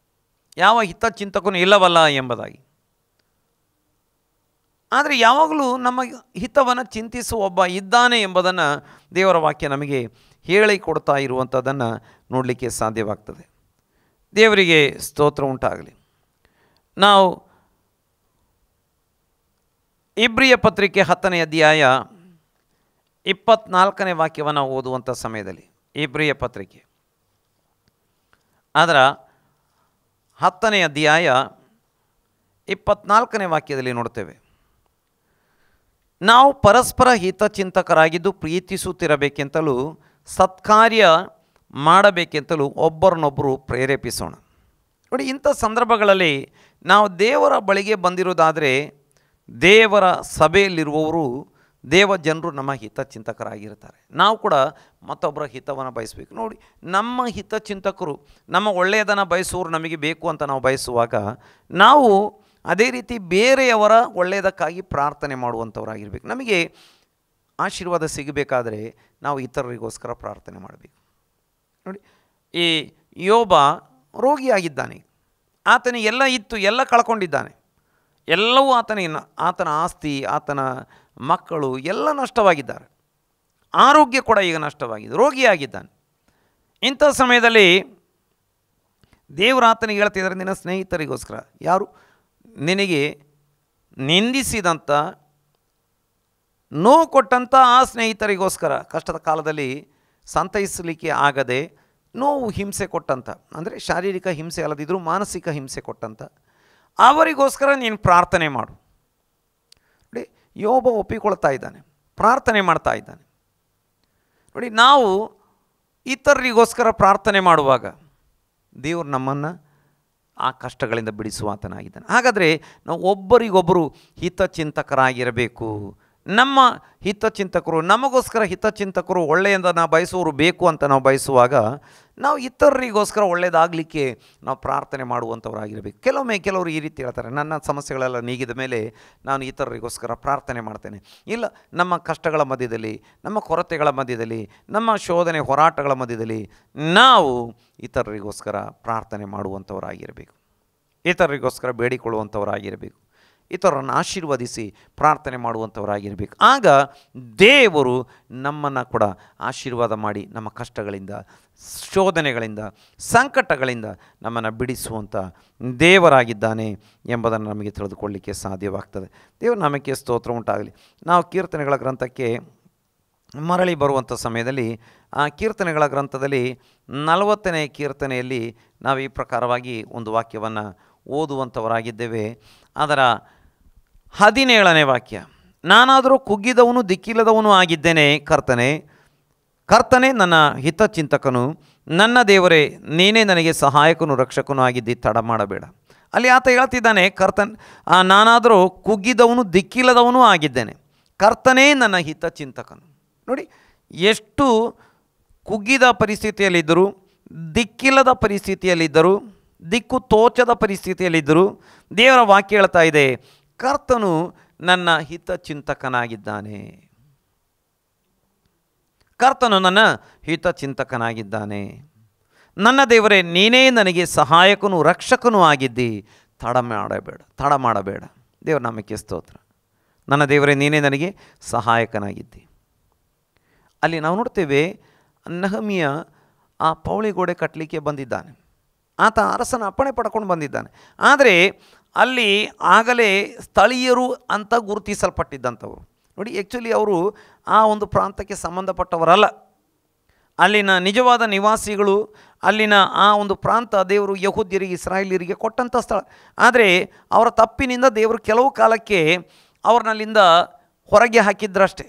ಯಾವ ಹಿತಚಿಂತಕನು ಇಲ್ಲವಲ್ಲ ಎಂಬುದಾಗಿ. ಆದರೆ ಯಾವಾಗಲೂ ನಮ್ಮ ಹಿತವನ್ನು ಚಿಂತಿಸುವ ಒಬ್ಬ ಇದ್ದಾನೆ ಎಂಬುದನ್ನು ದೇವರ ವಾಕ್ಯ ನಮಗೆ ಹೇಳಿಕೊಡ್ತಾ ಇರುವಂಥದ್ದನ್ನು ನೋಡಲಿಕ್ಕೆ ಸಾಧ್ಯವಾಗ್ತದೆ. ದೇವರಿಗೆ ಸ್ತೋತ್ರ ಉಂಟಾಗಲಿ. ನಾವು ಇಬ್ರಿಯ ಪತ್ರಿಕೆ 10ನೇ ಅಧ್ಯಾಯ 24ನೇ ವಾಕ್ಯವನ್ನು ಓದುವಂಥ ಸಮಯದಲ್ಲಿ, ಇಬ್ರಿಯ ಪತ್ರಿಕೆ ಅದರ 10ನೇ ಅಧ್ಯಾಯ 24ನೇ ವಾಕ್ಯದಲ್ಲಿ ನೋಡ್ತೇವೆ, ನಾವು ಪರಸ್ಪರ ಹಿತಚಿಂತಕರಾಗಿದ್ದು ಪ್ರೀತಿಸುತ್ತಿರಬೇಕೆಂತಲೂ ಸತ್ಕಾರ್ಯ ಮಾಡಬೇಕೆಂತಲೂ ಒಬ್ಬರನ್ನೊಬ್ಬರು ಪ್ರೇರೇಪಿಸೋಣ. ನೋಡಿ, ಇಂಥ ಸಂದರ್ಭಗಳಲ್ಲಿ ನಾವು ದೇವರ ಬಳಿಗೆ ಬಂದಿರೋದಾದರೆ ದೇವರ ಸಭೆಯಲ್ಲಿರುವವರು ದೇವ ಜನರು ನಮ್ಮ ಹಿತಚಿಂತಕರಾಗಿರ್ತಾರೆ. ನಾವು ಕೂಡ ಮತ್ತೊಬ್ಬರ ಹಿತವನ್ನು ಬಯಸಬೇಕು. ನೋಡಿ, ನಮ್ಮ ಹಿತಚಿಂತಕರು, ನಮ್ಮ ಒಳ್ಳೆಯದನ್ನು ಬಯಸುವವರು ನಮಗೆ ಬೇಕು ಅಂತ ನಾವು ಬಯಸುವಾಗ ನಾವು ಅದೇ ರೀತಿ ಬೇರೆಯವರ ಒಳ್ಳೆಯದಕ್ಕಾಗಿ ಪ್ರಾರ್ಥನೆ ಮಾಡುವಂಥವರಾಗಿರ್ಬೇಕು. ನಮಗೆ ಆಶೀರ್ವಾದ ಸಿಗಬೇಕಾದರೆ ನಾವು ಇತರರಿಗೋಸ್ಕರ ಪ್ರಾರ್ಥನೆ ಮಾಡಬೇಕು. ನೋಡಿ, ಈ ಯೋಬ ರೋಗಿಯಾಗಿದ್ದಾನೆ, ಆತನಿಗೆ ಎಲ್ಲ ಇತ್ತು, ಎಲ್ಲ ಕಳ್ಕೊಂಡಿದ್ದಾನೆ, ಎಲ್ಲವೂ ಆತನ ಆಸ್ತಿ, ಆತನ ಮಕ್ಕಳು ಎಲ್ಲ ನಷ್ಟವಾಗಿದ್ದಾರೆ, ಆರೋಗ್ಯ ಕೂಡ ಈಗ ನಷ್ಟವಾಗಿದೆ, ರೋಗಿಯಾಗಿದ್ದಾನೆ. ಇಂಥ ಸಮಯದಲ್ಲಿ ದೇವರು ಆತನಿಗೆ ಹೇಳ್ತಿದ್ದಾರೆ, ನಿನ್ನ ಸ್ನೇಹಿತರಿಗೋಸ್ಕರ, ಯಾರು ನಿನಗೆ ನಿಂದಿಸಿದಂಥ, ನೋವು ಕೊಟ್ಟಂಥ ಆ ಸ್ನೇಹಿತರಿಗೋಸ್ಕರ, ಕಷ್ಟದ ಕಾಲದಲ್ಲಿ ಸಂತೈಸಲಿಕ್ಕೆ ಆಗದೆ ನೋವು ಹಿಂಸೆ ಕೊಟ್ಟಂಥ, ಅಂದರೆ ಶಾರೀರಿಕ ಹಿಂಸೆ ಅಲ್ಲದಿದ್ದರೂ ಮಾನಸಿಕ ಹಿಂಸೆ ಕೊಟ್ಟಂಥ ಅವರಿಗೋಸ್ಕರ ನೀನು ಪ್ರಾರ್ಥನೆ ಮಾಡು. ನೋಡಿ, ಯೋಬ ಒಪ್ಪಿಕೊಳ್ತಾ ಇದ್ದಾನೆ, ಪ್ರಾರ್ಥನೆ ಮಾಡ್ತಾ ಇದ್ದಾನೆ. ನೋಡಿ, ನಾವು ಇತರರಿಗೋಸ್ಕರ ಪ್ರಾರ್ಥನೆ ಮಾಡುವಾಗ ದೇವರು ನಮ್ಮನ್ನು ಆ ಕಷ್ಟಗಳಿಂದ ಬಿಡಿಸುವಾತನಾಗಿದ್ದಾನೆ. ಹಾಗಾದರೆ ನಾವು ಒಬ್ಬರಿಗೊಬ್ಬರು ಹಿತಚಿಂತಕರಾಗಿರಬೇಕು. ನಮ್ಮ ಹಿತಚಿಂತಕರು, ನಮಗೋಸ್ಕರ ಹಿತಚಿಂತಕರು, ಒಳ್ಳೆಯದನ್ನು ಬಯಸುವವರು ಬೇಕು ಅಂತ ನಾವು ಬಯಸುವಾಗ ನಾವು ಇತರರಿಗೋಸ್ಕರ ಒಳ್ಳೆಯದಾಗಲಿಕ್ಕೆ ನಾವು ಪ್ರಾರ್ಥನೆ ಮಾಡುವಂಥವರಾಗಿರಬೇಕು. ಕೆಲವರು ಈ ರೀತಿ ಹೇಳ್ತಾರೆ, ನನ್ನ ಸಮಸ್ಯೆಗಳೆಲ್ಲ ನೀಗಿದ ಮೇಲೆ ನಾನು ಇತರರಿಗೋಸ್ಕರ ಪ್ರಾರ್ಥನೆ ಮಾಡ್ತೇನೆ. ಇಲ್ಲ, ನಮ್ಮ ಕಷ್ಟಗಳ ಮಧ್ಯದಲ್ಲಿ, ನಮ್ಮ ಕೊರತೆಗಳ ಮಧ್ಯದಲ್ಲಿ, ನಮ್ಮ ಶೋಧನೆ ಹೋರಾಟಗಳ ಮಧ್ಯದಲ್ಲಿ ನಾವು ಇತರರಿಗೋಸ್ಕರ ಪ್ರಾರ್ಥನೆ ಮಾಡುವಂಥವರಾಗಿರಬೇಕು, ಇತರರಿಗೋಸ್ಕರ ಬೇಡಿಕೊಳ್ಳುವಂಥವರಾಗಿರಬೇಕು, ಇತರರನ್ನು ಆಶೀರ್ವದಿಸಿ ಪ್ರಾರ್ಥನೆ ಮಾಡುವಂಥವರಾಗಿರಬೇಕು. ಆಗ ದೇವರು ನಮ್ಮನ್ನು ಕೂಡ ಆಶೀರ್ವಾದ ಮಾಡಿ ನಮ್ಮ ಕಷ್ಟಗಳಿಂದ, ಶೋಧನೆಗಳಿಂದ, ಸಂಕಟಗಳಿಂದ ನಮ್ಮನ್ನು ಬಿಡಿಸುವಂಥ ದೇವರಾಗಿದ್ದಾನೆ ಎಂಬುದನ್ನು ನಮಗೆ ತಿಳಿದುಕೊಳ್ಳಲಿಕ್ಕೆ ಸಾಧ್ಯವಾಗ್ತದೆ. ದೇವರ ನಾಮಕ್ಕೆ ಸ್ತೋತ್ರ ಉಂಟಾಗಲಿ. ನಾವು ಕೀರ್ತನೆಗಳ ಗ್ರಂಥಕ್ಕೆ ಮರಳಿ ಬರುವಂಥ ಸಮಯದಲ್ಲಿ ಆ ಕೀರ್ತನೆಗಳ ಗ್ರಂಥದಲ್ಲಿ 40ನೇ ಕೀರ್ತನೆಯಲ್ಲಿ ನಾವು ಈ ಪ್ರಕಾರವಾಗಿ ಒಂದು ವಾಕ್ಯವನ್ನು ಓದುವಂಥವರಾಗಿದ್ದೇವೆ. ಅದರ 17ನೇ ವಾಕ್ಯ, ನಾನಾದರೂ ಕುಗ್ಗಿದವನು ದಿಕ್ಕಿಲ್ಲದವನು ಆಗಿದ್ದೇನೆ, ಕರ್ತನೇ ನನ್ನ ಹಿತಚಿಂತಕನು, ನನ್ನ ದೇವರೇ ನೀನೇ ನನಗೆ ಸಹಾಯಕನು ರಕ್ಷಕನು ಆಗಿದ್ದಿ, ತಡ ಮಾಡಬೇಡ. ಅಲ್ಲಿ ಆತ ಹೇಳ್ತಿದ್ದಾನೆ, ನಾನಾದರೂ ಕುಗ್ಗಿದವನು ದಿಕ್ಕಿಲ್ಲದವನು ಆಗಿದ್ದೇನೆ, ಕರ್ತನೇ ನನ್ನ ಹಿತಚಿಂತಕನು. ನೋಡಿ, ಎಷ್ಟು ಕುಗ್ಗಿದ ಪರಿಸ್ಥಿತಿಯಲ್ಲಿದ್ದರು, ದಿಕ್ಕಿಲ್ಲದ ಪರಿಸ್ಥಿತಿಯಲ್ಲಿದ್ದರು, ದಿಕ್ಕು ತೋಚದ ಪರಿಸ್ಥಿತಿಯಲ್ಲಿದ್ದರು, ದೇವರ ವಾಕ್ಯ ಹೇಳ್ತಾ ಇದೆ, ಕರ್ತನು ನನ್ನ ಹಿತಚಿಂತಕನಾಗಿದ್ದಾನೆ, ಕರ್ತನು ನನ್ನ ಹಿತಚಿಂತಕನಾಗಿದ್ದಾನೆ. ನನ್ನ ದೇವರೇ ನೀನೇ ನನಗೆ ಸಹಾಯಕನು ರಕ್ಷಕನೂ ಆಗಿದ್ದಿ, ತಡ ಮಾಡಬೇಡ. ದೇವರ ನಾಮಕ್ಕೆ ಸ್ತೋತ್ರ. ನನ್ನ ದೇವರೇ ನೀನೇ ನನಗೆ ಸಹಾಯಕನಾಗಿದ್ದಿ. ಅಲ್ಲಿ ನಾವು ನೋಡ್ತೇವೆ, ನೆಹೆಮೀಯ ಆ ಪೌಳಿಗೋಡೆ ಕಟ್ಟಲಿಕ್ಕೆ ಬಂದಿದ್ದಾನೆ, ಆತ ಅರಸನ ಅಪ್ಪಣೆ ಪಡ್ಕೊಂಡು ಬಂದಿದ್ದಾನೆ. ಆದರೆ ಅಲ್ಲಿ ಆಗಲೇ ಸ್ಥಳೀಯರು ಅಂತ ಗುರುತಿಸಲ್ಪಟ್ಟಿದ್ದಂಥವರು. ನೋಡಿ, ಆ್ಯಕ್ಚುಲಿ ಅವರು ಆ ಒಂದು ಪ್ರಾಂತಕ್ಕೆ ಸಂಬಂಧಪಟ್ಟವರಲ್ಲ, ಅಲ್ಲಿನ ನಿಜವಾದ ನಿವಾಸಿಗಳು. ಅಲ್ಲಿನ ಆ ಒಂದು ಪ್ರಾಂತ ದೇವರು ಯಹೂದ್ಯರಿಗೆ, ಇಸ್ರಾಯೇಲಿಯರಿಗೆ ಕೊಟ್ಟಂಥ ಸ್ಥಳ. ಆದರೆ ಅವರ ತಪ್ಪಿನಿಂದ ದೇವರು ಕೆಲವು ಕಾಲಕ್ಕೆ ಅವ್ರನ್ನಲ್ಲಿಂದ ಹೊರಗೆ ಹಾಕಿದ್ರಷ್ಟೇ.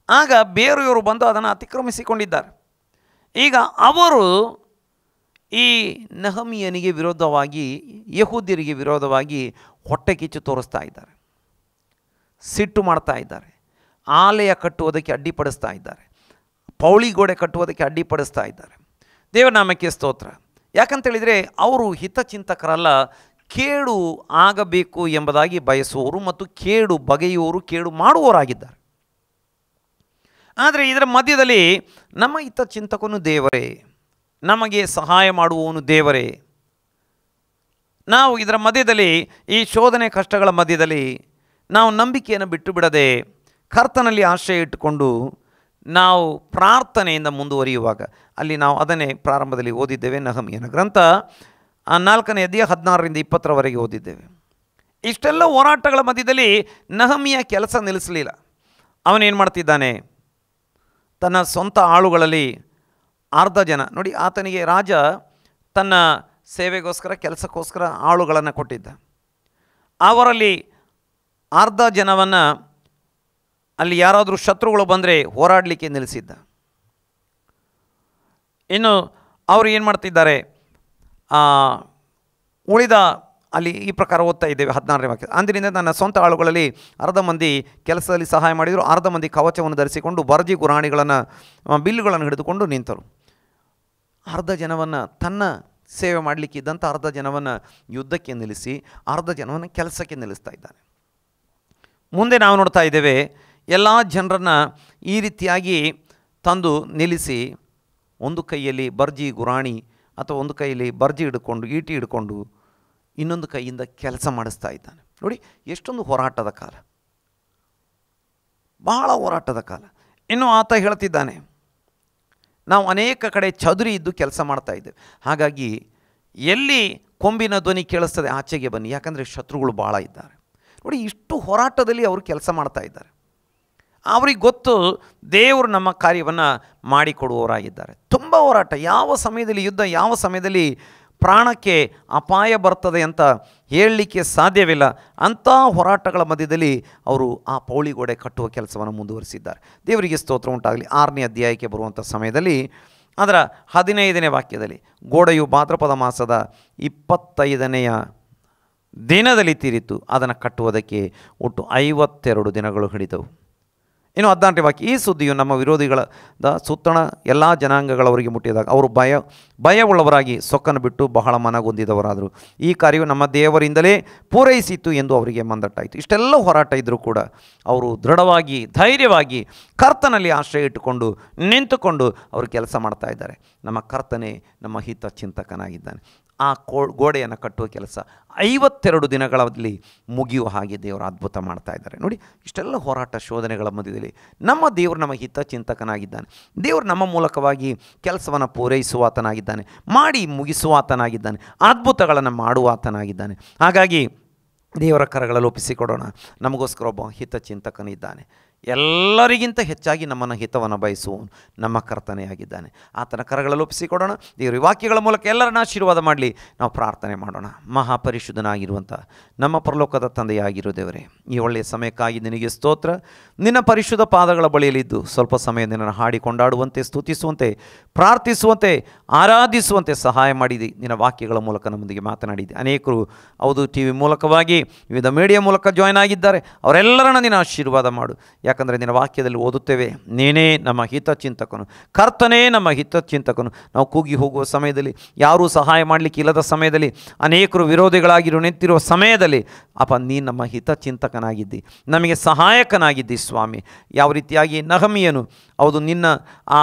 ಆಗ ಬೇರೆಯವರು ಬಂದು ಅದನ್ನು ಅತಿಕ್ರಮಿಸಿಕೊಂಡಿದ್ದಾರೆ. ಈಗ ಅವರು ಈ ನೆಹೆಮೀಯನಿಗೆ ವಿರೋಧವಾಗಿ, ಯಹೂದ್ಯರಿಗೆ ವಿರೋಧವಾಗಿ ಹೊಟ್ಟೆ ಕಿಚ್ಚು ತೋರಿಸ್ತಾ ಇದ್ದಾರೆ, ಸಿಟ್ಟು ಮಾಡ್ತಾ ಇದ್ದಾರೆ, ಆಲಯ ಕಟ್ಟುವುದಕ್ಕೆ ಅಡ್ಡಿಪಡಿಸ್ತಾ ಇದ್ದಾರೆ, ಪೌಳಿ ಗೋಡೆ ಕಟ್ಟುವುದಕ್ಕೆ ಅಡ್ಡಿಪಡಿಸ್ತಾ ಇದ್ದಾರೆ. ದೇವನಾಮಕ್ಕೆ ಸ್ತೋತ್ರ. ಯಾಕಂತೇಳಿದರೆ ಅವರು ಹಿತಚಿಂತಕರಲ್ಲ, ಕೇಡು ಆಗಬೇಕು ಎಂಬುದಾಗಿ ಬಯಸುವವರು ಮತ್ತು ಕೇಡು ಬಗೆಯುವವರು, ಕೇಡು ಮಾಡುವವರಾಗಿದ್ದಾರೆ. ಆದರೆ ಇದರ ಮಧ್ಯದಲ್ಲಿ ನಮ್ಮ ಹಿತಚಿಂತಕನು ದೇವರೇ, ನಮಗೆ ಸಹಾಯ ಮಾಡುವವನು ದೇವರೇ. ನಾವು ಇದರ ಮಧ್ಯದಲ್ಲಿ, ಈ ಶೋಧನೆ ಕಷ್ಟಗಳ ಮಧ್ಯದಲ್ಲಿ ನಾವು ನಂಬಿಕೆಯನ್ನು ಬಿಟ್ಟು ಬಿಡದೆ ಕರ್ತನಲ್ಲಿ ಆಶ್ರಯ ಇಟ್ಟುಕೊಂಡು ನಾವು ಪ್ರಾರ್ಥನೆಯಿಂದ ಮುಂದುವರಿಯುವಾಗ, ಅಲ್ಲಿ ನಾವು ಅದನ್ನೇ ಪ್ರಾರಂಭದಲ್ಲಿ ಓದಿದ್ದೇವೆ. ನಹಮ್ಯನ ಗ್ರಂಥ 4ನೇ ಅಧ್ಯಾಯ 16ರಿಂದ 20ರವರೆಗೆ ಓದಿದ್ದೇವೆ. ಇಷ್ಟೆಲ್ಲ ಹೋರಾಟಗಳ ಮಧ್ಯದಲ್ಲಿ ನಹಮ್ಯ ಕೆಲಸ ನಿಲ್ಲಿಸಲಿಲ್ಲ. ಅವನೇನು ಮಾಡ್ತಿದ್ದಾನೆ, ತನ್ನ ಸ್ವಂತ ಆಳುಗಳಲ್ಲಿ ಅರ್ಧ ಜನ, ನೋಡಿ ಆತನಿಗೆ ರಾಜ ತನ್ನ ಸೇವೆಗೋಸ್ಕರ ಕೆಲಸಕ್ಕೋಸ್ಕರ ಆಳುಗಳನ್ನು ಕೊಟ್ಟಿದ್ದ. ಅವರಲ್ಲಿ ಅರ್ಧ ಜನವನ್ನು ಅಲ್ಲಿ ಯಾರಾದರೂ ಶತ್ರುಗಳು ಬಂದರೆ ಹೋರಾಡಲಿಕ್ಕೆ ನಿಲ್ಲಿಸಿದ್ದ. ಇನ್ನು ಅವರು ಏನು ಮಾಡ್ತಿದ್ದಾರೆ, ಉಳಿದ ಅಲ್ಲಿ ಈ ಪ್ರಕಾರ ಓದ್ತಾ ಇದ್ದೇವೆ 16ನೇ ವಾಕ್ಯ. ಅಂದಿನಿಂದ ನನ್ನ ಸ್ವಂತ ಆಳುಗಳಲ್ಲಿ ಅರ್ಧ ಮಂದಿ ಕೆಲಸದಲ್ಲಿ ಸಹಾಯ ಮಾಡಿದರು, ಅರ್ಧ ಮಂದಿ ಕವಚವನ್ನು ಧರಿಸಿಕೊಂಡು ಬರ್ಜಿ ಗುರಾಣಿಗಳನ್ನು ಬಿಲ್ಲುಗಳನ್ನು ಹಿಡಿದುಕೊಂಡು ನಿಂತರು. ಅರ್ಧ ಜನವನ್ನು ತನ್ನ ಸೇವೆ ಮಾಡಲಿಕ್ಕಿದ್ದಂಥ ಅರ್ಧ ಜನವನ್ನು ಯುದ್ಧಕ್ಕೆ ನಿಲ್ಲಿಸಿ ಅರ್ಧ ಜನವನ್ನು ಕೆಲಸಕ್ಕೆ ನಿಲ್ಲಿಸ್ತಾ ಇದ್ದಾನೆ. ಮುಂದೆ ನಾವು ನೋಡ್ತಾ ಇದ್ದೇವೆ, ಎಲ್ಲ ಜನರನ್ನು ಈ ರೀತಿಯಾಗಿ ತಂದು ನಿಲ್ಲಿಸಿ ಒಂದು ಕೈಯಲ್ಲಿ ಬರ್ಜಿ ಗುರಾಣಿ ಅಥವಾ ಒಂದು ಕೈಯಲ್ಲಿ ಬರ್ಜಿ ಹಿಡ್ಕೊಂಡು ಈಟಿ ಹಿಡ್ಕೊಂಡು ಇನ್ನೊಂದು ಕೈಯಿಂದ ಕೆಲಸ ಮಾಡಿಸ್ತಾ ಇದ್ದಾನೆ. ನೋಡಿ ಎಷ್ಟೊಂದು ಹೋರಾಟದ ಕಾಲ, ಬಹಳ ಹೋರಾಟದ ಕಾಲ. ಇನ್ನು ಆತ ಹೇಳ್ತಿದ್ದಾನೆ, ನಾವು ಅನೇಕ ಕಡೆ ಚದುರಿ ಇದ್ದು ಕೆಲಸ ಮಾಡ್ತಾ ಇದ್ದೇವೆ, ಹಾಗಾಗಿ ಎಲ್ಲಿ ಕೊಂಬಿನ ಧ್ವನಿ ಕೇಳಿಸ್ತದೆ ಆಚೆಗೆ ಬನ್ನಿ, ಯಾಕಂದರೆ ಶತ್ರುಗಳು ಭಾಳ ಇದ್ದಾರೆ. ನೋಡಿ ಇಷ್ಟು ಹೋರಾಟದಲ್ಲಿ ಅವರು ಕೆಲಸ ಮಾಡ್ತಾ ಇದ್ದಾರೆ. ಅವ್ರಿಗೆ ಗೊತ್ತು ದೇವರು ನಮ್ಮ ಕಾರ್ಯವನ್ನು ಮಾಡಿಕೊಡುವವರಾಗಿದ್ದಾರೆ. ತುಂಬ ಹೋರಾಟ, ಯಾವ ಸಮಯದಲ್ಲಿ ಯುದ್ಧ, ಯಾವ ಸಮಯದಲ್ಲಿ ಪ್ರಾಣಕ್ಕೆ ಅಪಾಯ ಬರ್ತದೆ ಅಂತ ಹೇಳಲಿಕ್ಕೆ ಸಾಧ್ಯವಿಲ್ಲ. ಅಂಥ ಹೋರಾಟಗಳ ಮಧ್ಯದಲ್ಲಿ ಅವರು ಆ ಪೌಳಿ ಗೋಡೆ ಕಟ್ಟುವ ಕೆಲಸವನ್ನು ಮುಂದುವರಿಸಿದ್ದಾರೆ. ದೇವರಿಗೆ ಸ್ತೋತ್ರ ಉಂಟಾಗಲಿ. 6ನೇ ಅಧ್ಯಾಯಕ್ಕೆ ಬರುವಂಥ ಸಮಯದಲ್ಲಿ ಅದರ 15ನೇ ವಾಕ್ಯದಲ್ಲಿ, ಗೋಡೆಯು ಭಾದ್ರಪದ ಮಾಸದ 25ನೆಯ ದಿನದಲ್ಲಿ ತೀರಿತು, ಅದನ್ನು ಕಟ್ಟುವುದಕ್ಕೆ ಒಟ್ಟು 52 ದಿನಗಳು ಹಿಡಿದವು. ಇನ್ನು 14ನೇ ವಾಕ್ಯ, ಈ ಸುದ್ದಿಯು ನಮ್ಮ ವಿರೋಧಿಗಳ ಸುತ್ತಣ ಎಲ್ಲ ಜನಾಂಗಗಳವರಿಗೆ ಮುಟ್ಟಿದಾಗ ಅವರು ಭಯವುಳ್ಳವರಾಗಿ ಸೊಕ್ಕನ್ನು ಬಿಟ್ಟು ಬಹಳ ಮನಗೊಂದಿದವರಾದರು. ಈ ಕಾರ್ಯವು ನಮ್ಮ ದೇವರಿಂದಲೇ ಪೂರೈಸಿತು ಎಂದು ಅವರಿಗೆ ಮಂದಟ್ಟಾಯಿತು. ಇಷ್ಟೆಲ್ಲ ಹೋರಾಟ ಇದ್ದರೂ ಕೂಡ ಅವರು ದೃಢವಾಗಿ, ಧೈರ್ಯವಾಗಿ ಕರ್ತನಲ್ಲಿ ಆಶ್ರಯ ಇಟ್ಟುಕೊಂಡು ನಿಂತುಕೊಂಡು ಅವರು ಕೆಲಸ ಮಾಡ್ತಾ ಇದ್ದಾರೆ. ನಮ್ಮ ಕರ್ತನೇ ನಮ್ಮ ಹಿತ ಚಿಂತಕನಾಗಿದ್ದಾನೆ. ಆ ಗೋಡೆಯನ್ನು ಕಟ್ಟುವ ಕೆಲಸ 52 ದಿನಗಳಲ್ಲಿ ಮುಗಿಯುವ ಹಾಗೆ ದೇವರು ಅದ್ಭುತ ಮಾಡ್ತಾ ಇದ್ದಾರೆ. ನೋಡಿ ಇಷ್ಟೆಲ್ಲ ಹೋರಾಟ ಶೋಧನೆಗಳ ಮಧ್ಯದಲ್ಲಿ ನಮ್ಮ ದೇವರು ನಮ್ಮ ಹಿತ ಚಿಂತಕನಾಗಿದ್ದಾನೆ. ದೇವರು ನಮ್ಮ ಮೂಲಕವಾಗಿ ಕೆಲಸವನ್ನು ಪೂರೈಸುವಾತನಾಗಿದ್ದಾನೆ, ಮಾಡಿ ಮುಗಿಸುವಾತನಾಗಿದ್ದಾನೆ, ಅದ್ಭುತಗಳನ್ನು ಮಾಡುವಾತನಾಗಿದ್ದಾನೆ. ಹಾಗಾಗಿ ದೇವರ ಕರಗಳಲ್ಲಿ ಒಪ್ಪಿಸಿಕೊಡೋಣ. ನಮಗೋಸ್ಕರ ಒಬ್ಬ ಹಿತಚಿಂತಕನಿದ್ದಾನೆ. ಎಲ್ಲರಿಗಿಂತ ಹೆಚ್ಚಾಗಿ ನಮ್ಮನ್ನು ಹಿತವನ್ನು ಬಯಸುವವನು ನಮ್ಮ ಕರ್ತನೇ ಆಗಿದ್ದಾನೆ. ಆತನ ಕರಗಳಲ್ಲಿ ಒಪ್ಪಿಸಿಕೊಡೋಣ. ದೇವರ ವಾಕ್ಯಗಳ ಮೂಲಕ ಎಲ್ಲರನ್ನ ಆಶೀರ್ವಾದ ಮಾಡಲಿ. ನಾವು ಪ್ರಾರ್ಥನೆ ಮಾಡೋಣ. ಮಹಾಪರಿಶುದ್ಧನಾಗಿರುವಂಥ ನಮ್ಮ ಪರಲೋಕದ ತಂದೆಯಾಗಿರೋ ದೇವರೇ, ಈ ಒಳ್ಳೆಯ ಸಮಯಕ್ಕಾಗಿ ನಿನಗೆ ಸ್ತೋತ್ರ. ನಿನ್ನ ಪರಿಶುದ್ಧ ಪಾದಗಳ ಬಳಿಯಲ್ಲಿದ್ದು ಸ್ವಲ್ಪ ಸಮಯ ನಿನ್ನನ್ನು ಹಾಡಿ ಕೊಂಡಾಡುವಂತೆ, ಸ್ತುತಿಸುವಂತೆ, ಪ್ರಾರ್ಥಿಸುವಂತೆ, ಆರಾಧಿಸುವಂತೆ ಸಹಾಯ ಮಾಡಿದಿ. ನಿನ್ನ ವಾಕ್ಯಗಳ ಮೂಲಕ ನಮ್ಮೊಂದಿಗೆ ಮಾತನಾಡಿದೆ. ಅನೇಕರು ಹೌದು ಟಿ ವಿ ಮೂಲಕವಾಗಿ, ವಿವಿಧ ಮೀಡಿಯಾ ಮೂಲಕ ಜಾಯ್ನ್ ಆಗಿದ್ದಾರೆ. ಅವರೆಲ್ಲರನ್ನ ನಿನ್ನ ಆಶೀರ್ವಾದ ಮಾಡು. ಯಾಕಂದರೆ ನಿನ್ನ ವಾಕ್ಯದಲ್ಲಿ ಓದುತ್ತೇವೆ, ನೀನೇ ನಮ್ಮ ಹಿತಚಿಂತಕನು, ಕರ್ತನೇ ನಮ್ಮ ಹಿತಚಿಂತಕನು. ನಾವು ಕೂಗಿ ಹೋಗುವ ಸಮಯದಲ್ಲಿ, ಯಾರೂ ಸಹಾಯ ಮಾಡಲಿಕ್ಕೆ ಇಲ್ಲದ ಸಮಯದಲ್ಲಿ, ಅನೇಕರು ವಿರೋಧಿಗಳಾಗಿರೋ ನಿಂತಿರುವ ಸಮಯದಲ್ಲಿ ಅಪ್ಪ ನೀನು ನಮ್ಮ ಹಿತಚಿಂತಕನಾಗಿದ್ದಿ, ನಮಗೆ ಸಹಾಯಕನಾಗಿದ್ದಿ ಸ್ವಾಮಿ. ಯಾವ ರೀತಿಯಾಗಿ ನಹಮಿಯನು ಹೌದು ನಿನ್ನ ಆ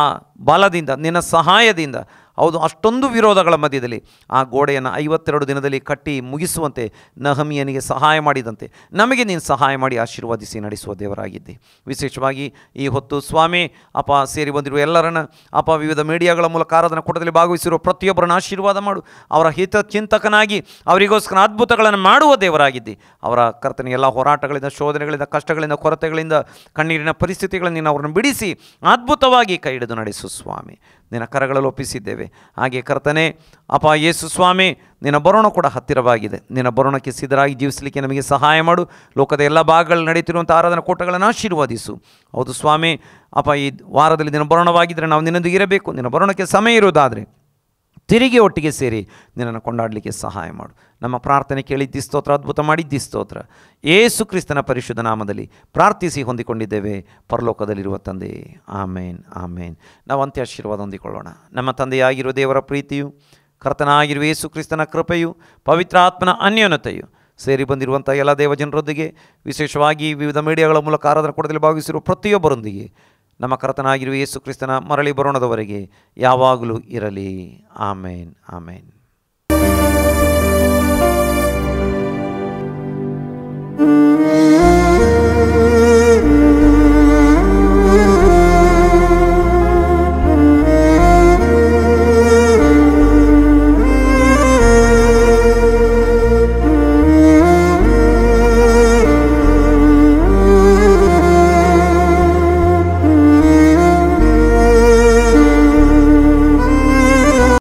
ಬಲದಿಂದ, ನಿನ್ನ ಸಹಾಯದಿಂದ ಹೌದು ಅಷ್ಟೊಂದು ವಿರೋಧಗಳ ಮಧ್ಯದಲ್ಲಿ ಆ ಗೋಡೆಯನ್ನು 52 ದಿನದಲ್ಲಿ ಕಟ್ಟಿ ಮುಗಿಸುವಂತೆ ನಹಮಿಯನಿಗೆ ಸಹಾಯ ಮಾಡಿದಂತೆ ನಮಗೆ ನೀನು ಸಹಾಯ ಮಾಡಿ ಆಶೀರ್ವದಿಸಿ ನಡೆಸುವ ದೇವರಾಗಿದ್ದಿ. ವಿಶೇಷವಾಗಿ ಈ ಹೊತ್ತು ಸ್ವಾಮಿ ಅಪ್ಪ ಸೇರಿ ಬಂದಿರುವ ಎಲ್ಲರನ್ನ ಅಪ್ಪ ವಿವಿಧ ಮೀಡಿಯಾಗಳ ಮೂಲಕ ಆರಾಧನಾ ಕೂಟದಲ್ಲಿ ಭಾಗವಹಿಸಿರುವ ಪ್ರತಿಯೊಬ್ಬರನ್ನು ಆಶೀರ್ವಾದ ಮಾಡು. ಅವರ ಹಿತ ಚಿಂತಕನಾಗಿ ಅವರಿಗೋಸ್ಕರ ಅದ್ಭುತಗಳನ್ನು ಮಾಡುವ ದೇವರಾಗಿದ್ದಿ. ಅವರ ಕರ್ತನೆ ಎಲ್ಲ ಹೋರಾಟಗಳಿಂದ, ಶೋಧನೆಗಳಿಂದ, ಕಷ್ಟಗಳಿಂದ, ಕೊರತೆಗಳಿಂದ, ಕಣ್ಣೀರಿನ ಪರಿಸ್ಥಿತಿಗಳನ್ನು ನೀನು ಅವರನ್ನು ಬಿಡಿಸಿ ಅದ್ಭುತವಾಗಿ ಕೈ ಹಿಡಿದು ನಡೆಸು ಸ್ವಾಮಿ. ನಿನ್ನ ಕರಗಳಲ್ಲಿ ಒಪ್ಪಿಸಿದ್ದೇವೆ. ಹಾಗೆ ಕರ್ತನೆ ಅಪ್ಪ ಯೇಸು ಸ್ವಾಮಿ, ನಿನ್ನ ಬರೋಣ ಕೂಡ ಹತ್ತಿರವಾಗಿದೆ. ನಿನ್ನ ಬರೋಣಕ್ಕೆ ಸಿದ್ಧರಾಗಿ ಜೀವಿಸಲಿಕ್ಕೆ ನಮಗೆ ಸಹಾಯ ಮಾಡು. ಲೋಕದ ಎಲ್ಲ ಭಾಗಗಳಲ್ಲಿ ನಡೀತಿರುವಂಥ ಆರಾಧನಾ ಕೂಟಗಳನ್ನು ಆಶೀರ್ವದಿಸು. ಹೌದು ಸ್ವಾಮಿ ಅಪ್ಪ, ಈ ವಾರದಲ್ಲಿ ನಿನ್ನ ಬರೋಣವಾಗಿದ್ದರೆ ನಾವು ನಿನ್ನೊಂದಿಗೆ ಇರಬೇಕು. ನಿನ್ನ ಬರೋಣಕ್ಕೆ ಸಮಯ ಇರುವುದಾದರೆ ತಿರುಗಿ ಒಟ್ಟಿಗೆ ಸೇರಿ ನಿನ್ನನ್ನು ಕೊಂಡಾಡಲಿಕ್ಕೆ ಸಹಾಯ ಮಾಡು. ನಮ್ಮ ಪ್ರಾರ್ಥನೆ ಕೇಳಿದ್ದಿ ಸ್ತೋತ್ರ, ಅದ್ಭುತ ಮಾಡಿದ್ದಿ ಸ್ತೋತ್ರ. ಯೇಸು ಕ್ರಿಸ್ತನ ಪರಿಶುದ್ಧ ನಾಮದಲ್ಲಿ ಪ್ರಾರ್ಥಿಸಿ ಹೊಂದಿಕೊಂಡಿದ್ದೇವೆ ಪರಲೋಕದಲ್ಲಿರುವ ತಂದೆ. ಆಮೇನ್ ಆಮೇನ್. ನಾವು ಅಂತ್ಯ ಆಶೀರ್ವಾದ ಹೊಂದಿಕೊಳ್ಳೋಣ. ನಮ್ಮ ತಂದೆಯಾಗಿರುವ ದೇವರ ಪ್ರೀತಿಯು, ಕರ್ತನಾಗಿರುವ ಯೇಸು ಕ್ರಿಸ್ತನ ಕೃಪೆಯು, ಪವಿತ್ರಾತ್ಮನ ಅನ್ಯೋನ್ಯತೆಯು ಸೇರಿ ಬಂದಿರುವಂಥ ಎಲ್ಲ ದೇವಜನರೊಂದಿಗೆ, ವಿಶೇಷವಾಗಿ ವಿವಿಧ ಮೀಡಿಯಾಗಳ ಮೂಲಕ ಆರಾಧನೆ ಕೂಡದಲ್ಲಿ ಭಾಗವಹಿಸಿರುವ ಪ್ರತಿಯೊಬ್ಬರೊಂದಿಗೆ, ನಮ್ಮ ಕರ್ತನಾಗಿರುವ ಯೇಸು ಕ್ರಿಸ್ತನ ಮರಳಿ ಬರೋಣದವರೆಗೆ ಯಾವಾಗಲೂ ಇರಲಿ. ಆಮೇನ್ ಆಮೇನ್.